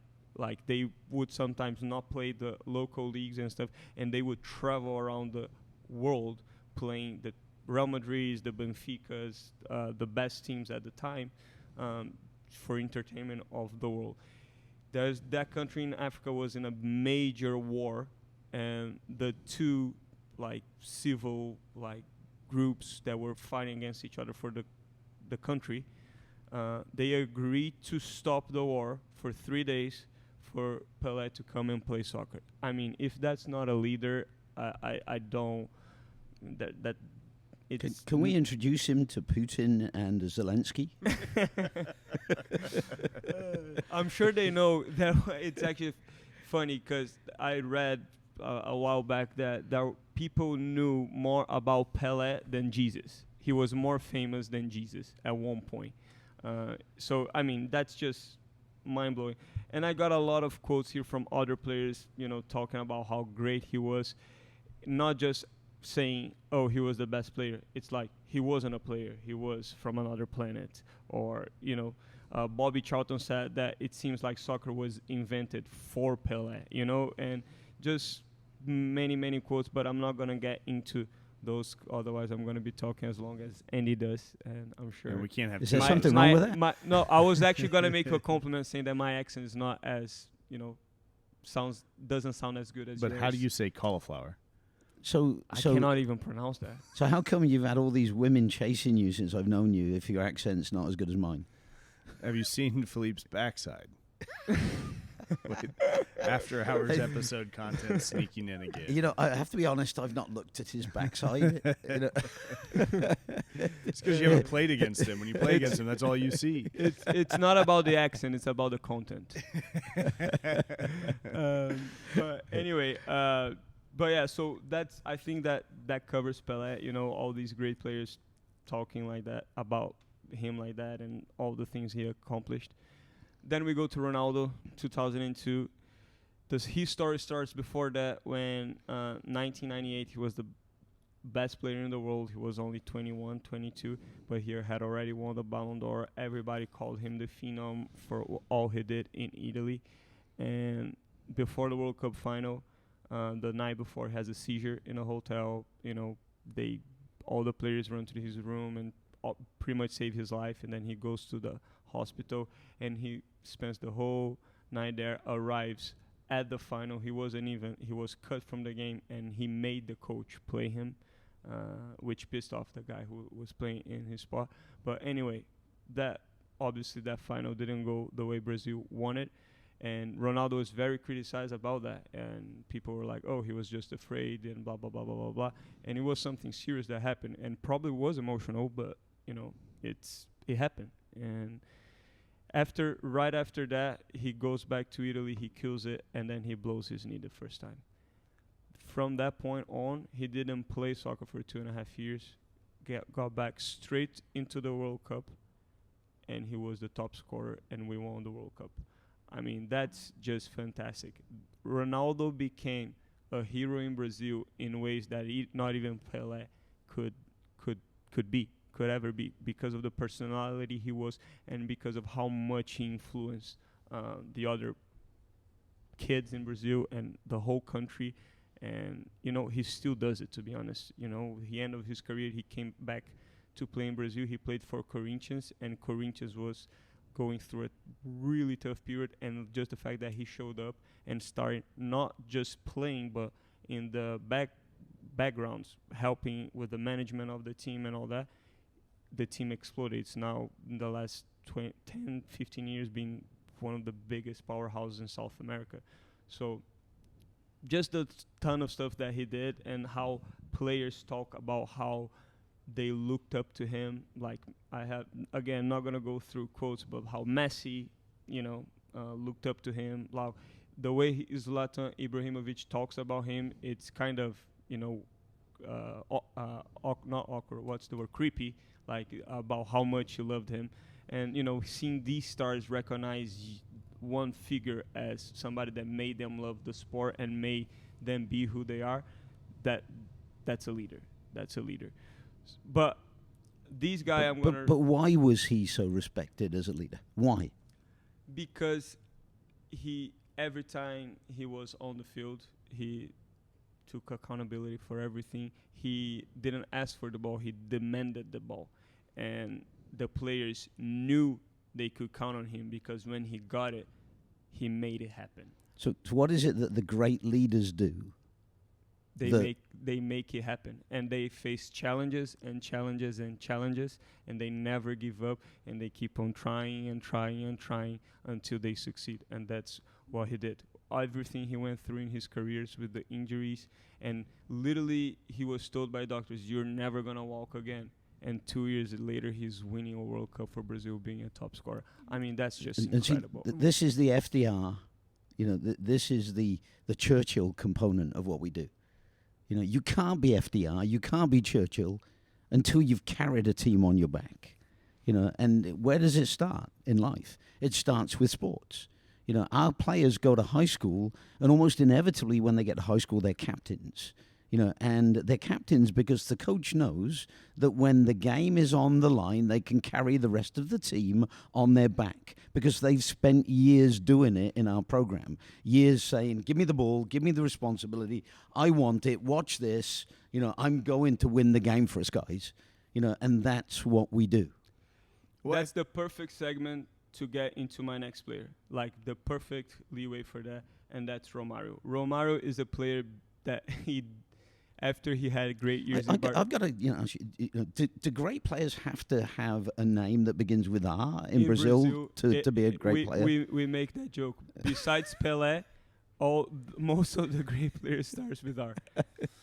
They would sometimes not play the local leagues and stuff, and they would travel around the world playing the Real Madrid's, the Benficas, the best teams at the time, for entertainment of the world. That country in Africa was in a major war, and the 2 civil groups that were fighting against each other for the country. They agreed to stop the war for 3 days for Pelé to come and play soccer. I mean, if that's not a leader, I don't. That it's. Can we introduce him to Putin and Zelensky? I'm sure they know that. It's actually funny because I read a while back that people knew more about Pelé than Jesus. He was more famous than Jesus at one point. So I mean, that's just mind blowing. And I got a lot of quotes here from other players, talking about how great he was, not just saying, oh, he was the best player. It's like he wasn't a player. He was from another planet. Or, Bobby Charlton said that it seems like soccer was invented for Pelé, and just many, many quotes, but I'm not going to get into those. Otherwise, I'm going to be talking as long as Andy does, and I'm sure. And we can't have. Is there something wrong with that? No, I was actually going to make a compliment saying that my accent is not as, doesn't sound as good as But yours. how do you say cauliflower? So I cannot even pronounce that. So how come you've had all these women chasing you since I've known you if your accent's not as good as mine? Have you seen Philippe's backside? Wait, after hours episode content sneaking in again. I have to be honest, I've not looked at his backside. It's because you haven't played against him. When you play against him, that's all you see. It's not about the accent, it's about the content. But anyway, but yeah, so I think that covers Pelé, all these great players talking like that about him like that and all the things he accomplished. Then we go to Ronaldo, 2002. His story starts before that when 1998 he was the best player in the world. He was only 21, 22, but he had already won the Ballon d'Or. Everybody called him the phenom for all he did in Italy. And before the World Cup final, the night before, he has a seizure in a hotel. All the players run to his room and pretty much save his life. And then he goes to the hospital and he spends the whole night there. Arrives at the final. He was cut from the game, and he made the coach play him, which pissed off the guy who was playing in his spot. But anyway, that final didn't go the way Brazil wanted. And Ronaldo was very criticized about that. And people were like, oh, he was just afraid and blah, blah, blah, blah, blah, blah. And it was something serious that happened. And probably was emotional, but, it happened. And right after that, he goes back to Italy, he kills it, and then he blows his knee the first time. From that point on, he didn't play soccer for 2.5 years, got back straight into the World Cup, and he was the top scorer, and we won the World Cup. I mean, that's just fantastic. Ronaldo became a hero in Brazil in ways that not even Pelé could ever be, because of the personality he was and because of how much he influenced the other kids in Brazil and the whole country. And, he still does it, to be honest. The end of his career, he came back to play in Brazil. He played for Corinthians, and Corinthians was going through a really tough period. And just the fact that he showed up and started not just playing, but in the backgrounds, helping with the management of the team and all that, the team exploded. It's now, in the last 10, 15 years, been one of the biggest powerhouses in South America. So just the ton of stuff that he did, and how players talk about how they looked up to him. Like, I have, again, not going to go through quotes, but how Messi, looked up to him. Like, the way Zlatan Ibrahimovic talks about him, it's kind of, not awkward, what's the word, creepy, like about how much he loved him. And, seeing these stars recognize one figure as somebody that made them love the sport and made them be who they are, that's a leader. That's a leader. But this guy, But why was he so respected as a leader? Why? Because every time he was on the field, he took accountability for everything. He didn't ask for the ball, he demanded the ball. And the players knew they could count on him, because when he got it, he made it happen. So what is it that the great leaders do they make it happen, and they face challenges and challenges and challenges, and they never give up, and they keep on trying and trying and trying until they succeed. And that's what he did. Everything he went through in his careers with the injuries, and literally he was told by doctors, "You're never gonna walk again." And 2 years later, he's winning a World Cup for Brazil, being a top scorer. I mean, that's just And see, incredible. this is the FDR. You know, this is the Churchill component of what we do. You know, you can't be FDR, you can't be Churchill until you've carried a team on your back. You know, and where does it start in life? It starts with sports. You know, our players go to high school, and almost inevitably when they get to high school, they're captains. You know, and they're captains because the coach knows that when the game is on the line, they can carry the rest of the team on their back because they've spent years doing it in our program. Years saying, give me the ball, give me the responsibility. I want it. Watch this. You know, I'm going to win the game for us, guys. You know, and that's what we do. That's the perfect segment to get into my next player. Like the perfect leeway for that, and that's Romario. Romario is a player that after he had great years in I've got to, do great players have to have a name that begins with R in Brazil to be a great player? We make that joke. Besides Pelé, most of the great players starts with R.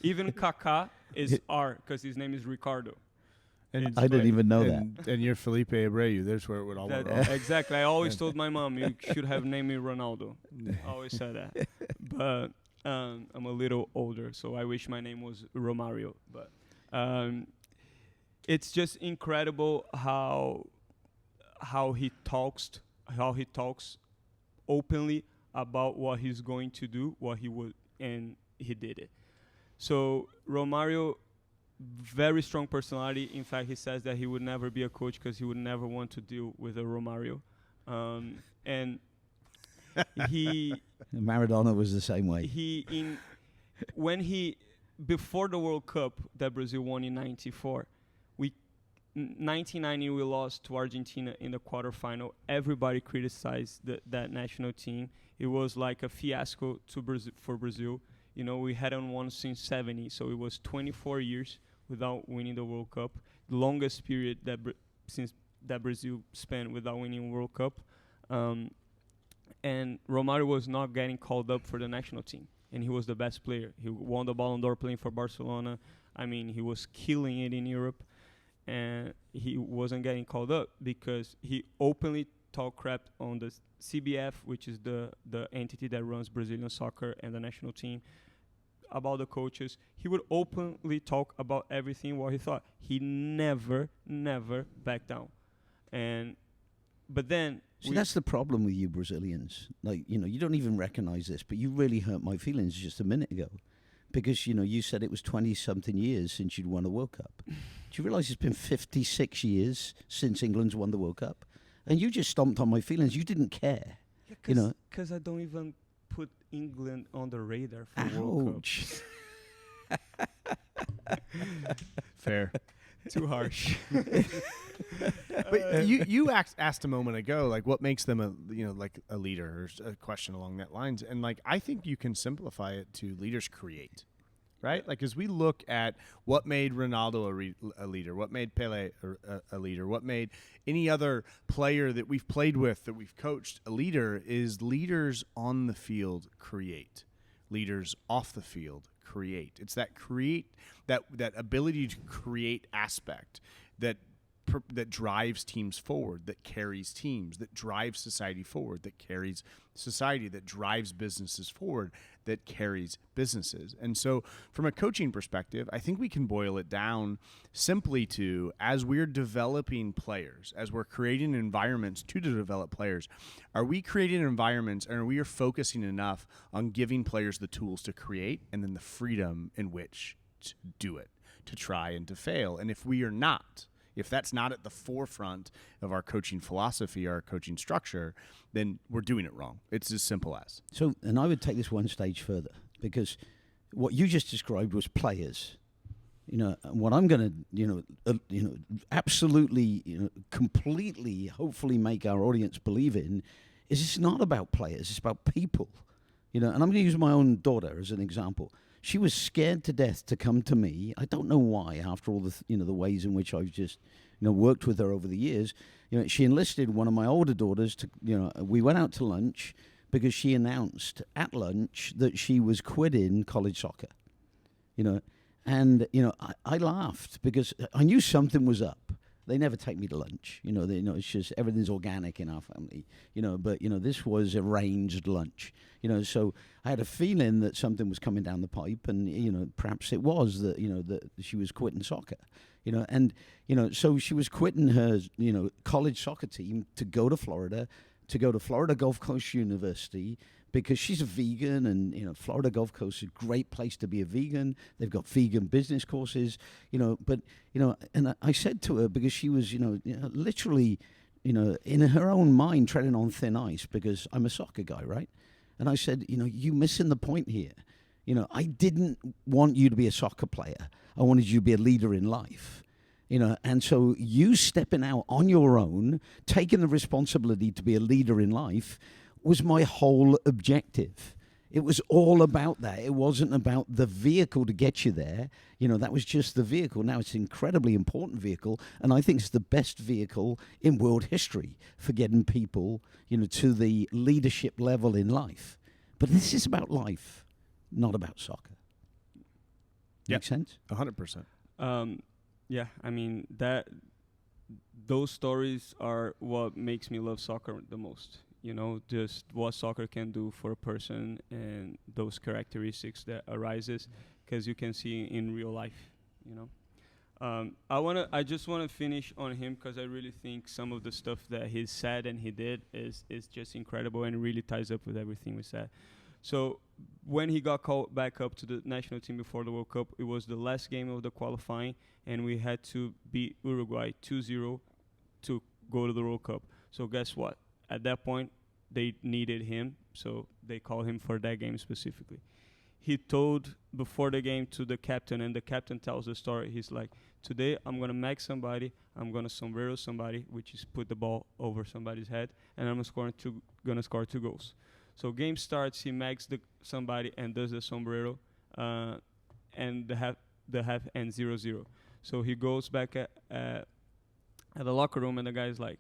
Even Kaká is R because his name is Ricardo. And I didn't even know that. And you're Felipe Abreu. There's where it would all went wrong. Exactly. I always told my mom, you should have named me Ronaldo. I always said that. But I'm a little older, so I wish my name was Romario. But it's just incredible how he talks openly about what he's going to do, what he would, and he did it. So Romario, very strong personality. In fact, he says that he would never be a coach because he would never want to deal with a Romario. And he Maradona was the same way. Before the World Cup that Brazil won in 94, 1990 we lost to Argentina in the quarterfinal. Everybody criticized that national team. It was like a fiasco for Brazil. You know, we hadn't won since 70, so it was 24 years without winning the World Cup. The longest period since Brazil spent without winning a World Cup. And Romario was not getting called up for the national team, and he was the best player. He won the Ballon d'Or playing for Barcelona. I mean, he was killing it in Europe, and he wasn't getting called up because he openly talked crap on the CBF, which is the entity that runs Brazilian soccer and the national team, about the coaches. He would openly talk about everything what he thought. He never backed down. But then See, that's the problem with you Brazilians. Like, you know, you don't even recognize this, but you really hurt my feelings just a minute ago. Because, you know, you said it was 20-something years since you'd won a World Cup. Do you realize it's been 56 years since England's won the World Cup? And you just stomped on my feelings. You didn't care. Yeah, you know, because I don't even put England on the radar for World Cup. Fair. Too harsh. But you asked a moment ago, like, what makes them a leader, or a question along that lines. And like, I think you can simplify it to leaders create, right? Like, as we look at what made Ronaldo a leader, what made Pele a leader, what made any other player that we've played with, that we've coached a leader, is leaders on the field create. Leaders off the field create. It's that that ability to create aspect that drives teams forward, that carries teams, that drives society forward, that carries society, that drives businesses forward, that carries businesses. And so from a coaching perspective, I think we can boil it down simply to, as we're developing players, as we're creating environments to develop players, are we creating environments, and are we focusing enough on giving players the tools to create and then the freedom in which to do it, to try and to fail? And if we are not, if that's not at the forefront of our coaching philosophy, our coaching structure, then we're doing it wrong. It's as simple as. So, and I would take this one stage further, because what you just described was players. You know, and what I'm going to, absolutely, completely, hopefully make our audience believe in is it's not about players, it's about people. You know, and I'm going to use my own daughter as an example. she was scared to death to come to me. I don't know why. After all the the ways in which I've just worked with her over the years, she enlisted one of my older daughters to. We went out to lunch because she announced at lunch that she was quitting college soccer. And I laughed because I knew something was up. They never take me to lunch. It's just everything's organic in our family. But this was arranged lunch. So I had a feeling that something was coming down the pipe, and perhaps it was that that she was quitting soccer. So she was quitting her college soccer team to go to Florida Gulf Coast University, because she's a vegan, and Florida Gulf Coast is a great place to be a vegan. They've got vegan business courses, But and I said to her, because she was literally in her own mind treading on thin ice, because I'm a soccer guy, right? And I said, you missing the point here. I didn't want you to be a soccer player. I wanted you to be a leader in life. And so you stepping out on your own, taking the responsibility to be a leader in life, was my whole objective. It was all about that. It wasn't about the vehicle to get you there. That was just the vehicle. Now it's an incredibly important vehicle, and I think it's the best vehicle in world history for getting people, to the leadership level in life. But this is about life, not about soccer. Make sense? 100%. Yeah, I mean those stories are what makes me love soccer the most. Just what soccer can do for a person and those characteristics that arises, because you can see in real life. I just wanna finish on him, because I really think some of the stuff that he said and he did is just incredible and really ties up with everything we said. So when he got called back up to the national team before the World Cup, it was the last game of the qualifying, and we had to beat Uruguay 2-0 to go to the World Cup. So guess what? At that point, they needed him, so they called him for that game specifically. He told before the game to the captain, and the captain tells the story. He's like, today I'm going to mag somebody, I'm going to sombrero somebody, which is put the ball over somebody's head, and I'm going to score 2 goals. So game starts, he mags somebody and does the sombrero, and the half ends 0-0. So he goes back at the locker room, and the guy's like,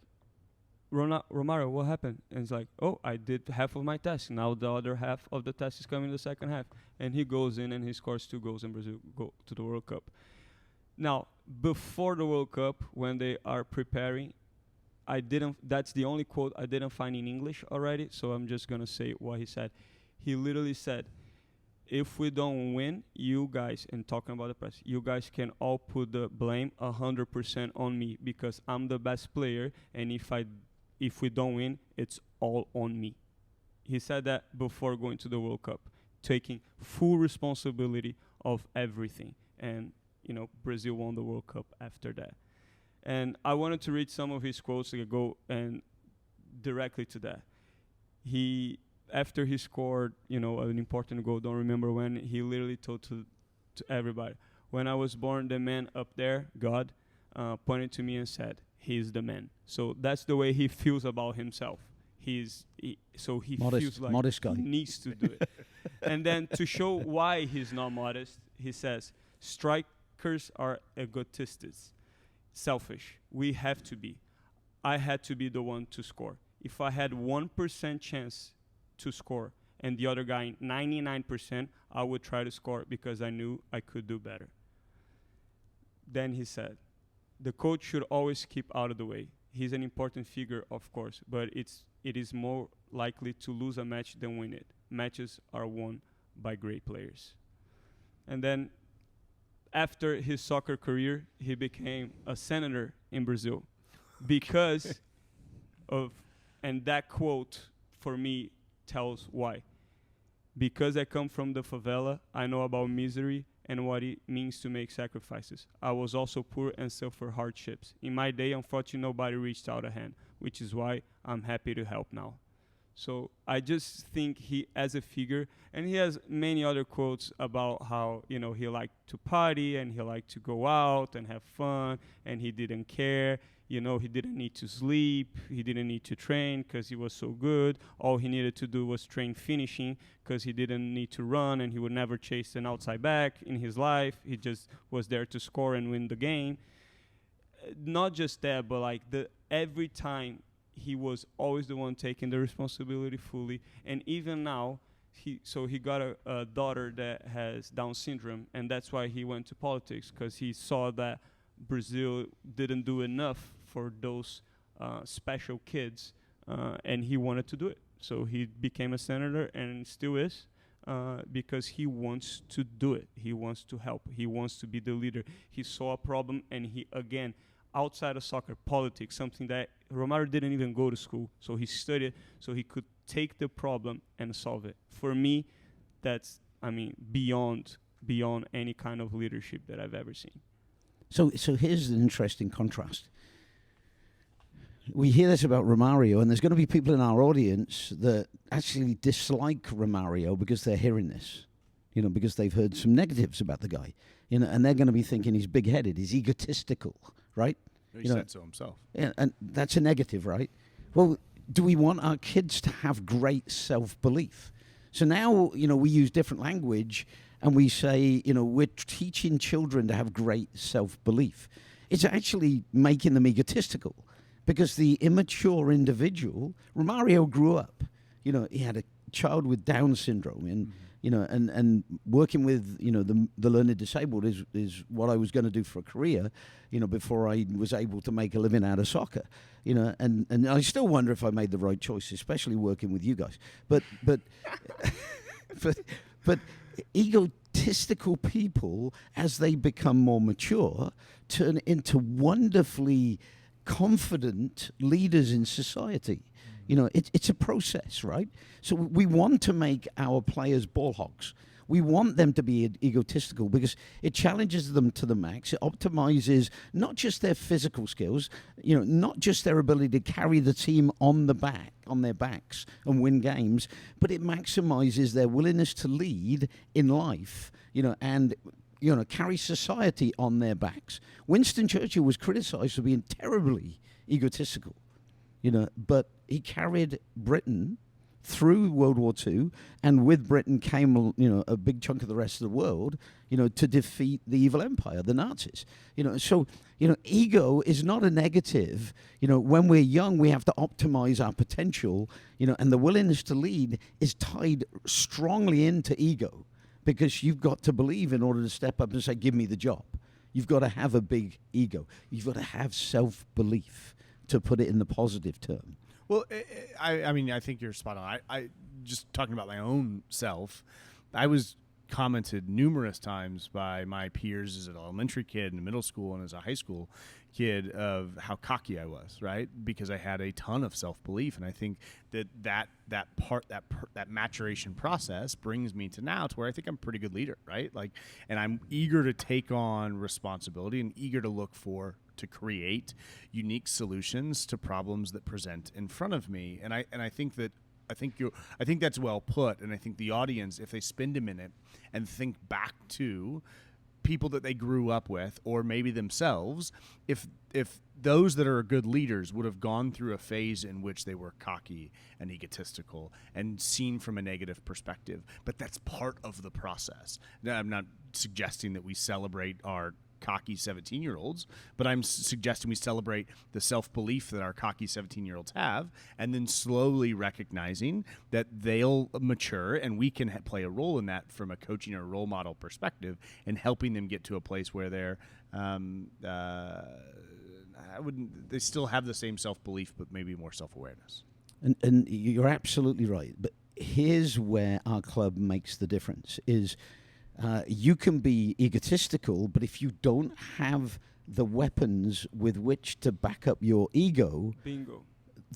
Romario, what happened? And he's like, oh, I did half of my task. Now the other half of the task is coming in the second half. And he goes in and he scores 2 goals, and Brazil go to the World Cup. Now, before the World Cup, when they are preparing, that's the only quote I didn't find in English already, so I'm just going to say what he said. He literally said, if we don't win, you guys, and talking about the press, you guys can all put the blame 100% on me, because I'm the best player, and if we don't win, it's all on me. He said that before going to the World Cup, taking full responsibility of everything. And, Brazil won the World Cup after that. And I wanted to read some of his quotes to go and directly to that. After he scored, an important goal, don't remember when, he literally told to everybody, when I was born, the man up there, God, pointed to me and said, he's the man. So that's the way he feels about himself. He feels like modest guy. He needs to do it. And then to show why he's not modest, he says, strikers are egotists, selfish. We have to be. I had to be the one to score. If I had 1% chance to score and the other guy 99%, I would try to score because I knew I could do better. Then he said, the coach should always keep out of the way. He's an important figure, of course, but it is more likely to lose a match than win it. Matches are won by great players. And then after his soccer career, he became a senator in Brazil because of, and that quote for me tells why. Because I come from the favela, I know about misery and what it means to make sacrifices. I was also poor and suffered hardships. In my day, unfortunately, nobody reached out a hand, which is why I'm happy to help now. So I just think he, as a figure, and he has many other quotes about how, you know, he liked to party and he liked to go out and have fun and he didn't care. You know, he didn't need to sleep. He didn't need to train because he was so good. All he needed to do was train finishing because he didn't need to run and he would never chase an outside back in his life. He just was there to score and win the game. Not just that, but like every time he was always the one taking the responsibility fully. And even now, he got a daughter that has Down syndrome, and that's why he went to politics, because he saw that Brazil didn't do enough for those special kids, and he wanted to do it. So he became a senator and still is, because he wants to do it. He wants to help. He wants to be the leader. He saw a problem, and he, again, outside of soccer, politics, something that Romário didn't even go to school. So he studied so he could take the problem and solve it. For me, that's, beyond any kind of leadership that I've ever seen. So here's an interesting contrast. We hear this about Romário, and there's going to be people in our audience that actually dislike Romário because they're hearing this, because they've heard some negatives about the guy, and they're going to be thinking he's big-headed, he's egotistical, right? He said so himself. Yeah, and that's a negative, right? Well, do we want our kids to have great self-belief? So now, we use different language, and we say, we're teaching children to have great self-belief. It's actually making them egotistical, because the immature individual, Romário grew up, he had a child with Down syndrome, and and working with the learning disabled is what I was going to do for a career, before I was able to make a living out of soccer, and I still wonder if I made the right choice, especially working with you guys, but but egotistical people, as they become more mature, turn into wonderfully confident leaders in society. It's a process, right? So we want to make our players ball hogs. We want them to be egotistical because it challenges them to the max. It optimizes not just their physical skills, not just their ability to carry the team on their backs and win games, but it maximizes their willingness to lead in life, and carry society on their backs. Winston Churchill was criticized for being terribly egotistical, but he carried Britain through World War II, and with Britain came, a big chunk of the rest of the world, to defeat the evil empire, the Nazis. So ego is not a negative. When we're young, we have to optimize our potential, and the willingness to lead is tied strongly into ego, because you've got to believe in order to step up and say, give me the job. You've got to have a big ego. You've got to have self-belief, to put it in the positive term. Well, I think you're spot on. I just talking about my own self, I was commented numerous times by my peers as an elementary kid and middle school and as a high school kid of how cocky I was, right? Because I had a ton of self-belief, and I think that maturation process brings me to now to where I think I'm a pretty good leader, right? Like, and I'm eager to take on responsibility and eager to create unique solutions to problems that present in front of me. And I think that's well put. And I think the audience, if they spend a minute and think back to people that they grew up with, or maybe themselves, if those that are good leaders would have gone through a phase in which they were cocky and egotistical and seen from a negative perspective, but that's part of the process. Now, I'm not suggesting that we celebrate our cocky 17-year-olds, but I'm suggesting we celebrate the self-belief that our cocky 17-year-olds have, and then slowly recognizing that they'll mature, and we can play a role in that from a coaching or role model perspective, and helping them get to a place where they're they still have the same self-belief, but maybe more self-awareness. And you're absolutely right. But here's where our club makes the difference is you can be egotistical, but if you don't have the weapons with which to back up your ego, bingo,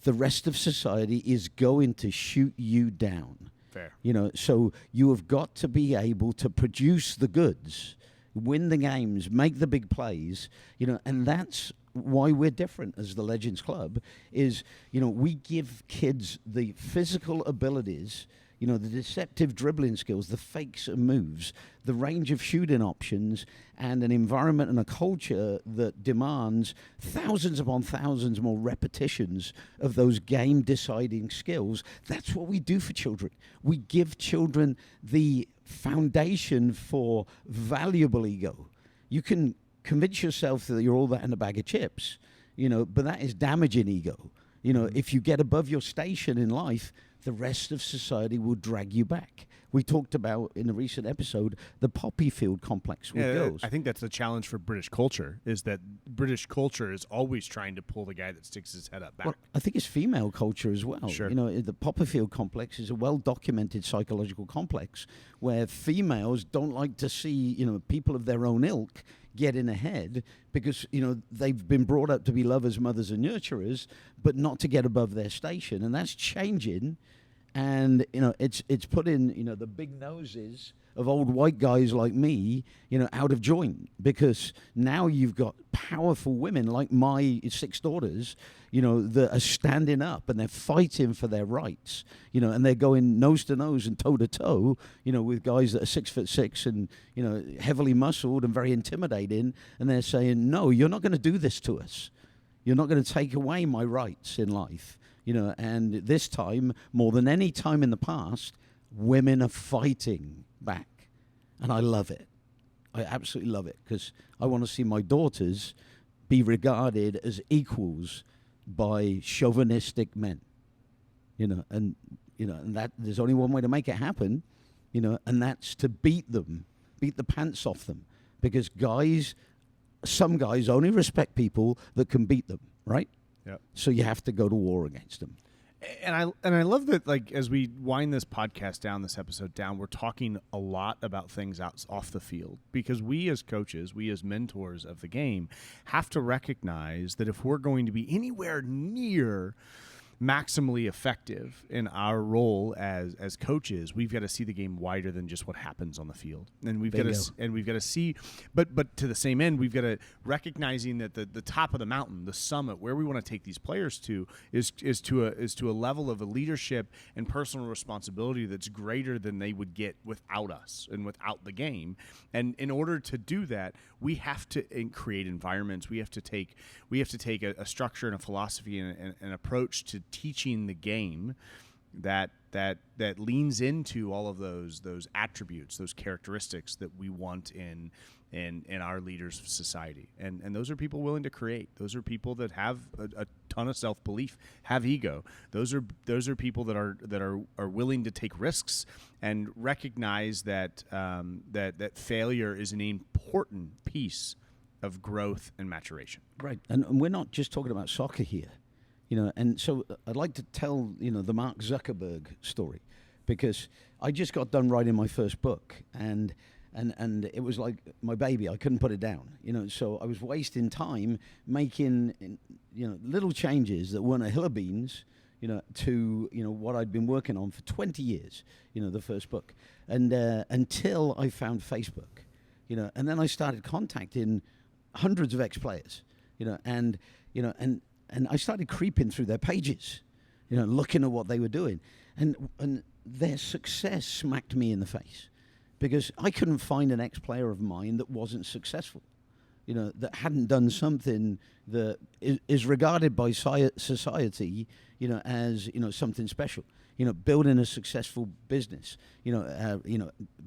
the rest of society is going to shoot you down. Fair. So you have got to be able to produce the goods, win the games, make the big plays, and that's why we're different as the Legends Club is, we give kids the physical abilities, the deceptive dribbling skills, the fakes and moves, the range of shooting options, and an environment and a culture that demands thousands upon thousands more repetitions of those game-deciding skills. That's what we do for children. We give children the foundation for valuable ego. You can convince yourself that you're all that in a bag of chips, but that is damaging ego. If you get above your station in life, the rest of society will drag you back. We talked about in a recent episode the poppy field complex with girls. I think that's the challenge for British culture, is that British culture is always trying to pull the guy that sticks his head up back. Well, I think it's female culture as well. Sure. The Popperfield complex is a well-documented psychological complex where females don't like to see, people of their own ilk get in ahead because, they've been brought up to be lovers, mothers, and nurturers, but not to get above their station. And that's changing. And, it's putting, the big noses of old white guys like me, out of joint, because now you've got powerful women like my 6 daughters, that are standing up and they're fighting for their rights, and they're going nose to nose and toe to toe, with guys that are 6'6" and, heavily muscled and very intimidating. And they're saying, no, you're not going to do this to us. You're not going to take away my rights in life. And this time, more than any time in the past, women are fighting back. And I love it. I absolutely love it, because I want to see my daughters be regarded as equals by chauvinistic men. And that there's only one way to make it happen, and that's to beat them, beat the pants off them. Because some guys only respect people that can beat them, right? Yep. So you have to go to war against them. And I love that, like, as we wind this podcast down, this episode down, we're talking a lot about things off the field, because we as coaches, we as mentors of the game, have to recognize that if we're going to be anywhere near maximally effective in our role as coaches, we've got to see the game wider than just what happens on the field, and we've got to see, but to the same end, we've got to recognizing that the top of the mountain, the summit, where we want to take these players to is to a level of a leadership and personal responsibility that's greater than they would get without us and without the game. And in order to do that, we have to create environments. We have to take a structure and a philosophy and an approach to teaching the game that leans into all of those attributes, those characteristics that we want in our leaders of society. And those are people willing to create. Those are people that have a ton of self-belief, have ego. Those are people that are willing to take risks and recognize that that failure is an important piece of growth and maturation. Right. And we're not just talking about soccer here. And so I'd like to tell, the Mark Zuckerberg story, because I just got done writing my first book, and it was like my baby. I couldn't put it down, so I was wasting time making, little changes that weren't a hill of beans, to, what I'd been working on for 20 years, the first book. And until I found Facebook, and then I started contacting hundreds of ex-players, and I started creeping through their pages, looking at what they were doing. And their success smacked me in the face, because I couldn't find an ex-player of mine that wasn't successful, that hadn't done something that is regarded by society, as, something special. Building a successful business,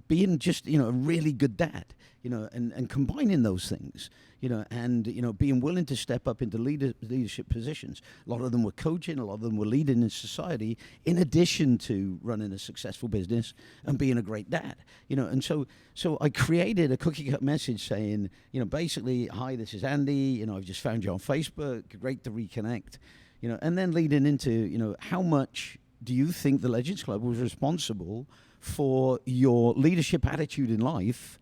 being just, a really good dad, and combining those things, and, being willing to step up into leadership positions. A lot of them were coaching, a lot of them were leading in society, in addition to running a successful business and being a great dad, and so I created a cookie cut message saying, basically, hi, this is Andy, I've just found you on Facebook, great to reconnect, and then leading into, how much do you think the Legends Club was responsible for your leadership attitude in life,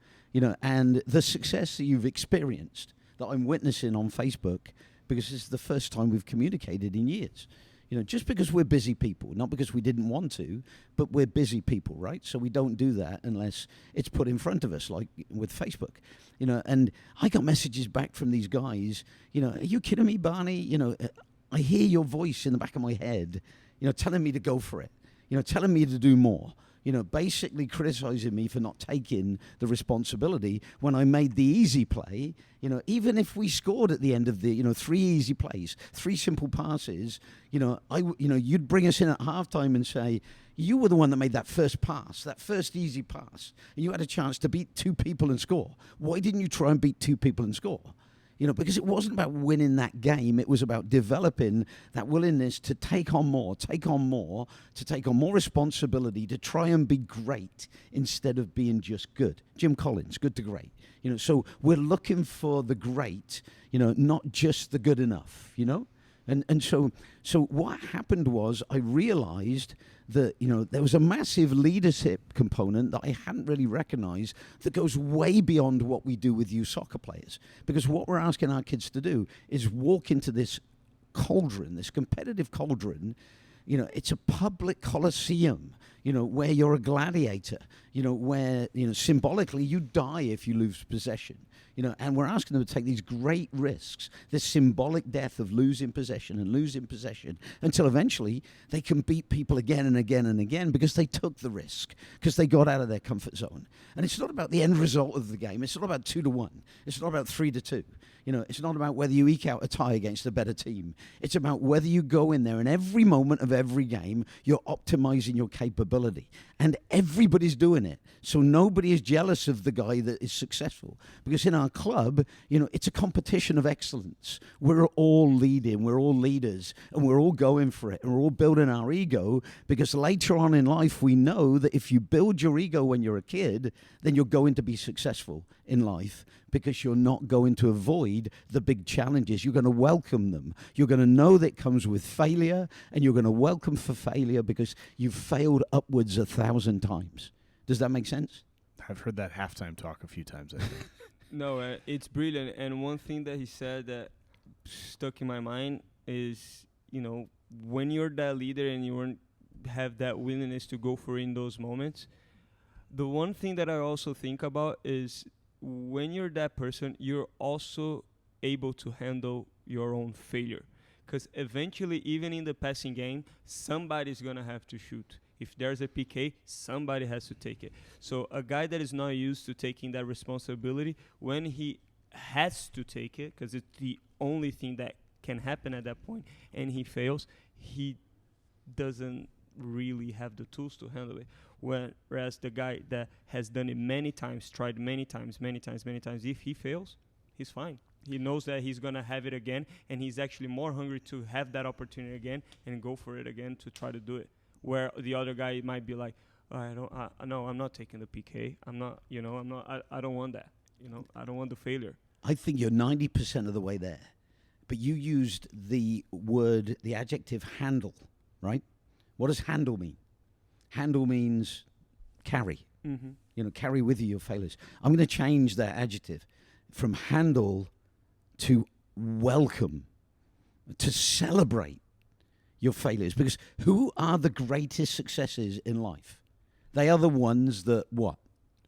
and the success that you've experienced that I'm witnessing on Facebook, because it's the first time we've communicated in years, You know, just because we're busy people, not because we didn't want to, but we're busy people, right? So we don't do that unless it's put in front of us, like with Facebook. You know, and I got messages back from these guys, you know, are you kidding me, Barney? You know, I hear your voice in the back of my head, you know, telling me to go for it, you know, telling me to do more. You know, basically criticizing me for not taking the responsibility when I made the easy play. You know, even if we scored at the end of the, you know, 3 easy plays, 3 simple passes, you know, you'd bring us in at halftime and say, you were the one that made that first pass, that first easy pass, and you had a chance to beat 2 people and score. Why didn't you try and beat 2 people and score? You know, because it wasn't about winning that game. It was about developing that willingness to take on more, to take on more responsibility, to try and be great instead of being just good. Jim Collins, good to great. You know, so we're looking for the great, you know, not just the good enough, you know? And so what happened was I realized that, you know, there was a massive leadership component that I hadn't really recognized that goes way beyond what we do with youth soccer players. Because what we're asking our kids to do is walk into this cauldron, this competitive cauldron. You know, it's a public coliseum, you know, where you're a gladiator, you know, where, you know, symbolically you die if you lose possession, you know, and we're asking them to take these great risks, this symbolic death of losing possession until eventually they can beat people again and again and again because they took the risk, because they got out of their comfort zone. And it's not about the end result of the game. It's not about 2-1. It's not about 3-2. You know, it's not about whether you eke out a tie against a better team. It's about whether you go in there and every moment of every game, you're optimizing your capability. And everybody's doing it. So nobody is jealous of the guy that is successful. Because in our club, you know, it's a competition of excellence. We're all leading, we're all leaders, and we're all going for it. And we're all building our ego because later on in life, we know that if you build your ego when you're a kid, then you're going to be successful in life because you're not going to avoid the big challenges. You're going to welcome them. You're going to know that it comes with failure, and you're going to welcome for failure because you've failed upwards 1,000 times. Does that make sense? I've heard that halftime talk a few times, I think. No, it's brilliant. And one thing that he said that stuck in my mind is, you know, when you're that leader and you have that willingness to go for it in those moments, the one thing that I also think about is when you're that person, you're also able to handle your own failure. Because eventually, even in the passing game, somebody's going to have to shoot. If there's a PK, somebody has to take it. So a guy that is not used to taking that responsibility, when he has to take it, because it's the only thing that can happen at that point, and he fails, he doesn't really have the tools to handle it. Whereas the guy that has done it many times, tried many times, if he fails, he's fine. He knows that he's going to have it again, and he's actually more hungry to have that opportunity again and go for it again to try to do it. Where the other guy might be like, no, I'm not taking the PK. I'm not, you know, I don't want that. You know, I don't want the failure. I think you're 90% of the way there. But you used the adjective handle, right? What does handle mean? Handle means carry. Mm-hmm. You know, carry with you your failures. I'm going to change that adjective from handle to welcome, to celebrate your failures. Because who are the greatest successes in life? They are the ones that what?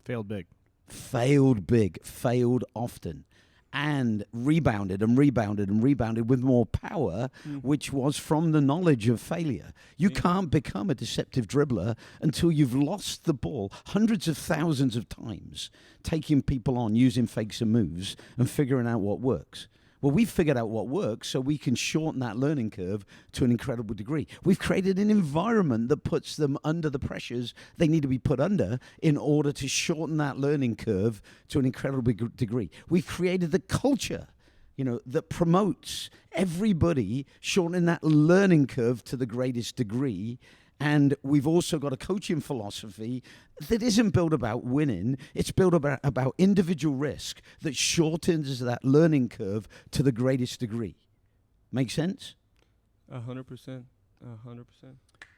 Failed big. Failed big, failed often, and rebounded with more power, which was from the knowledge of failure. You can't become a deceptive dribbler until you've lost the ball hundreds of thousands of times, taking people on, using fakes and moves, and figuring out what works. Well, we've figured out what works, so we can shorten that learning curve to an incredible degree. We've created an environment that puts them under the pressures they need to be put under in order to shorten that learning curve to an incredible degree. We've created the culture, you know, that promotes everybody shortening that learning curve to the greatest degree. And we've also got a coaching philosophy that isn't built about winning. It's built about individual risk that shortens that learning curve to the greatest degree. Make sense? 100%.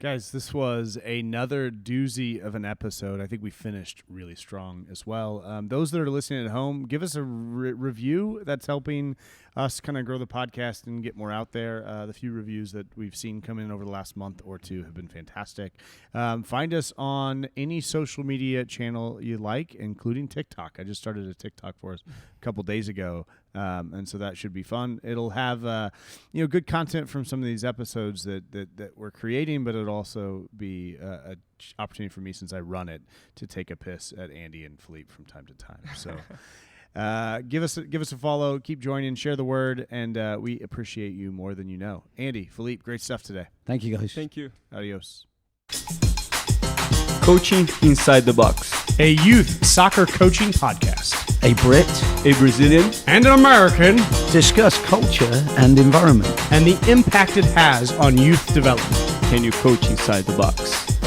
Guys, this was another doozy of an episode. I think we finished really strong as well. Those that are listening at home, give us a review. That's helping us kind of grow the podcast and get more out there. The few reviews that we've seen come in over the last month or two have been fantastic. Find us on any social media channel you like, including TikTok. I just started a TikTok for us a couple days ago, and so that should be fun. It'll have good content from some of these episodes that we're creating, but it'll also be a opportunity for me, since I run it, to take a piss at Andy and Philippe from time to time. So give us a follow, keep joining, share the word, and we appreciate you more than you know. Andy, Philippe, great stuff today. Thank you, guys. Thank you. Adios. Coaching Inside the Box. A youth soccer coaching podcast. A Brit A Brazilian And an American. discuss culture and environment. And the impact it has on youth development. Can you coach inside the box?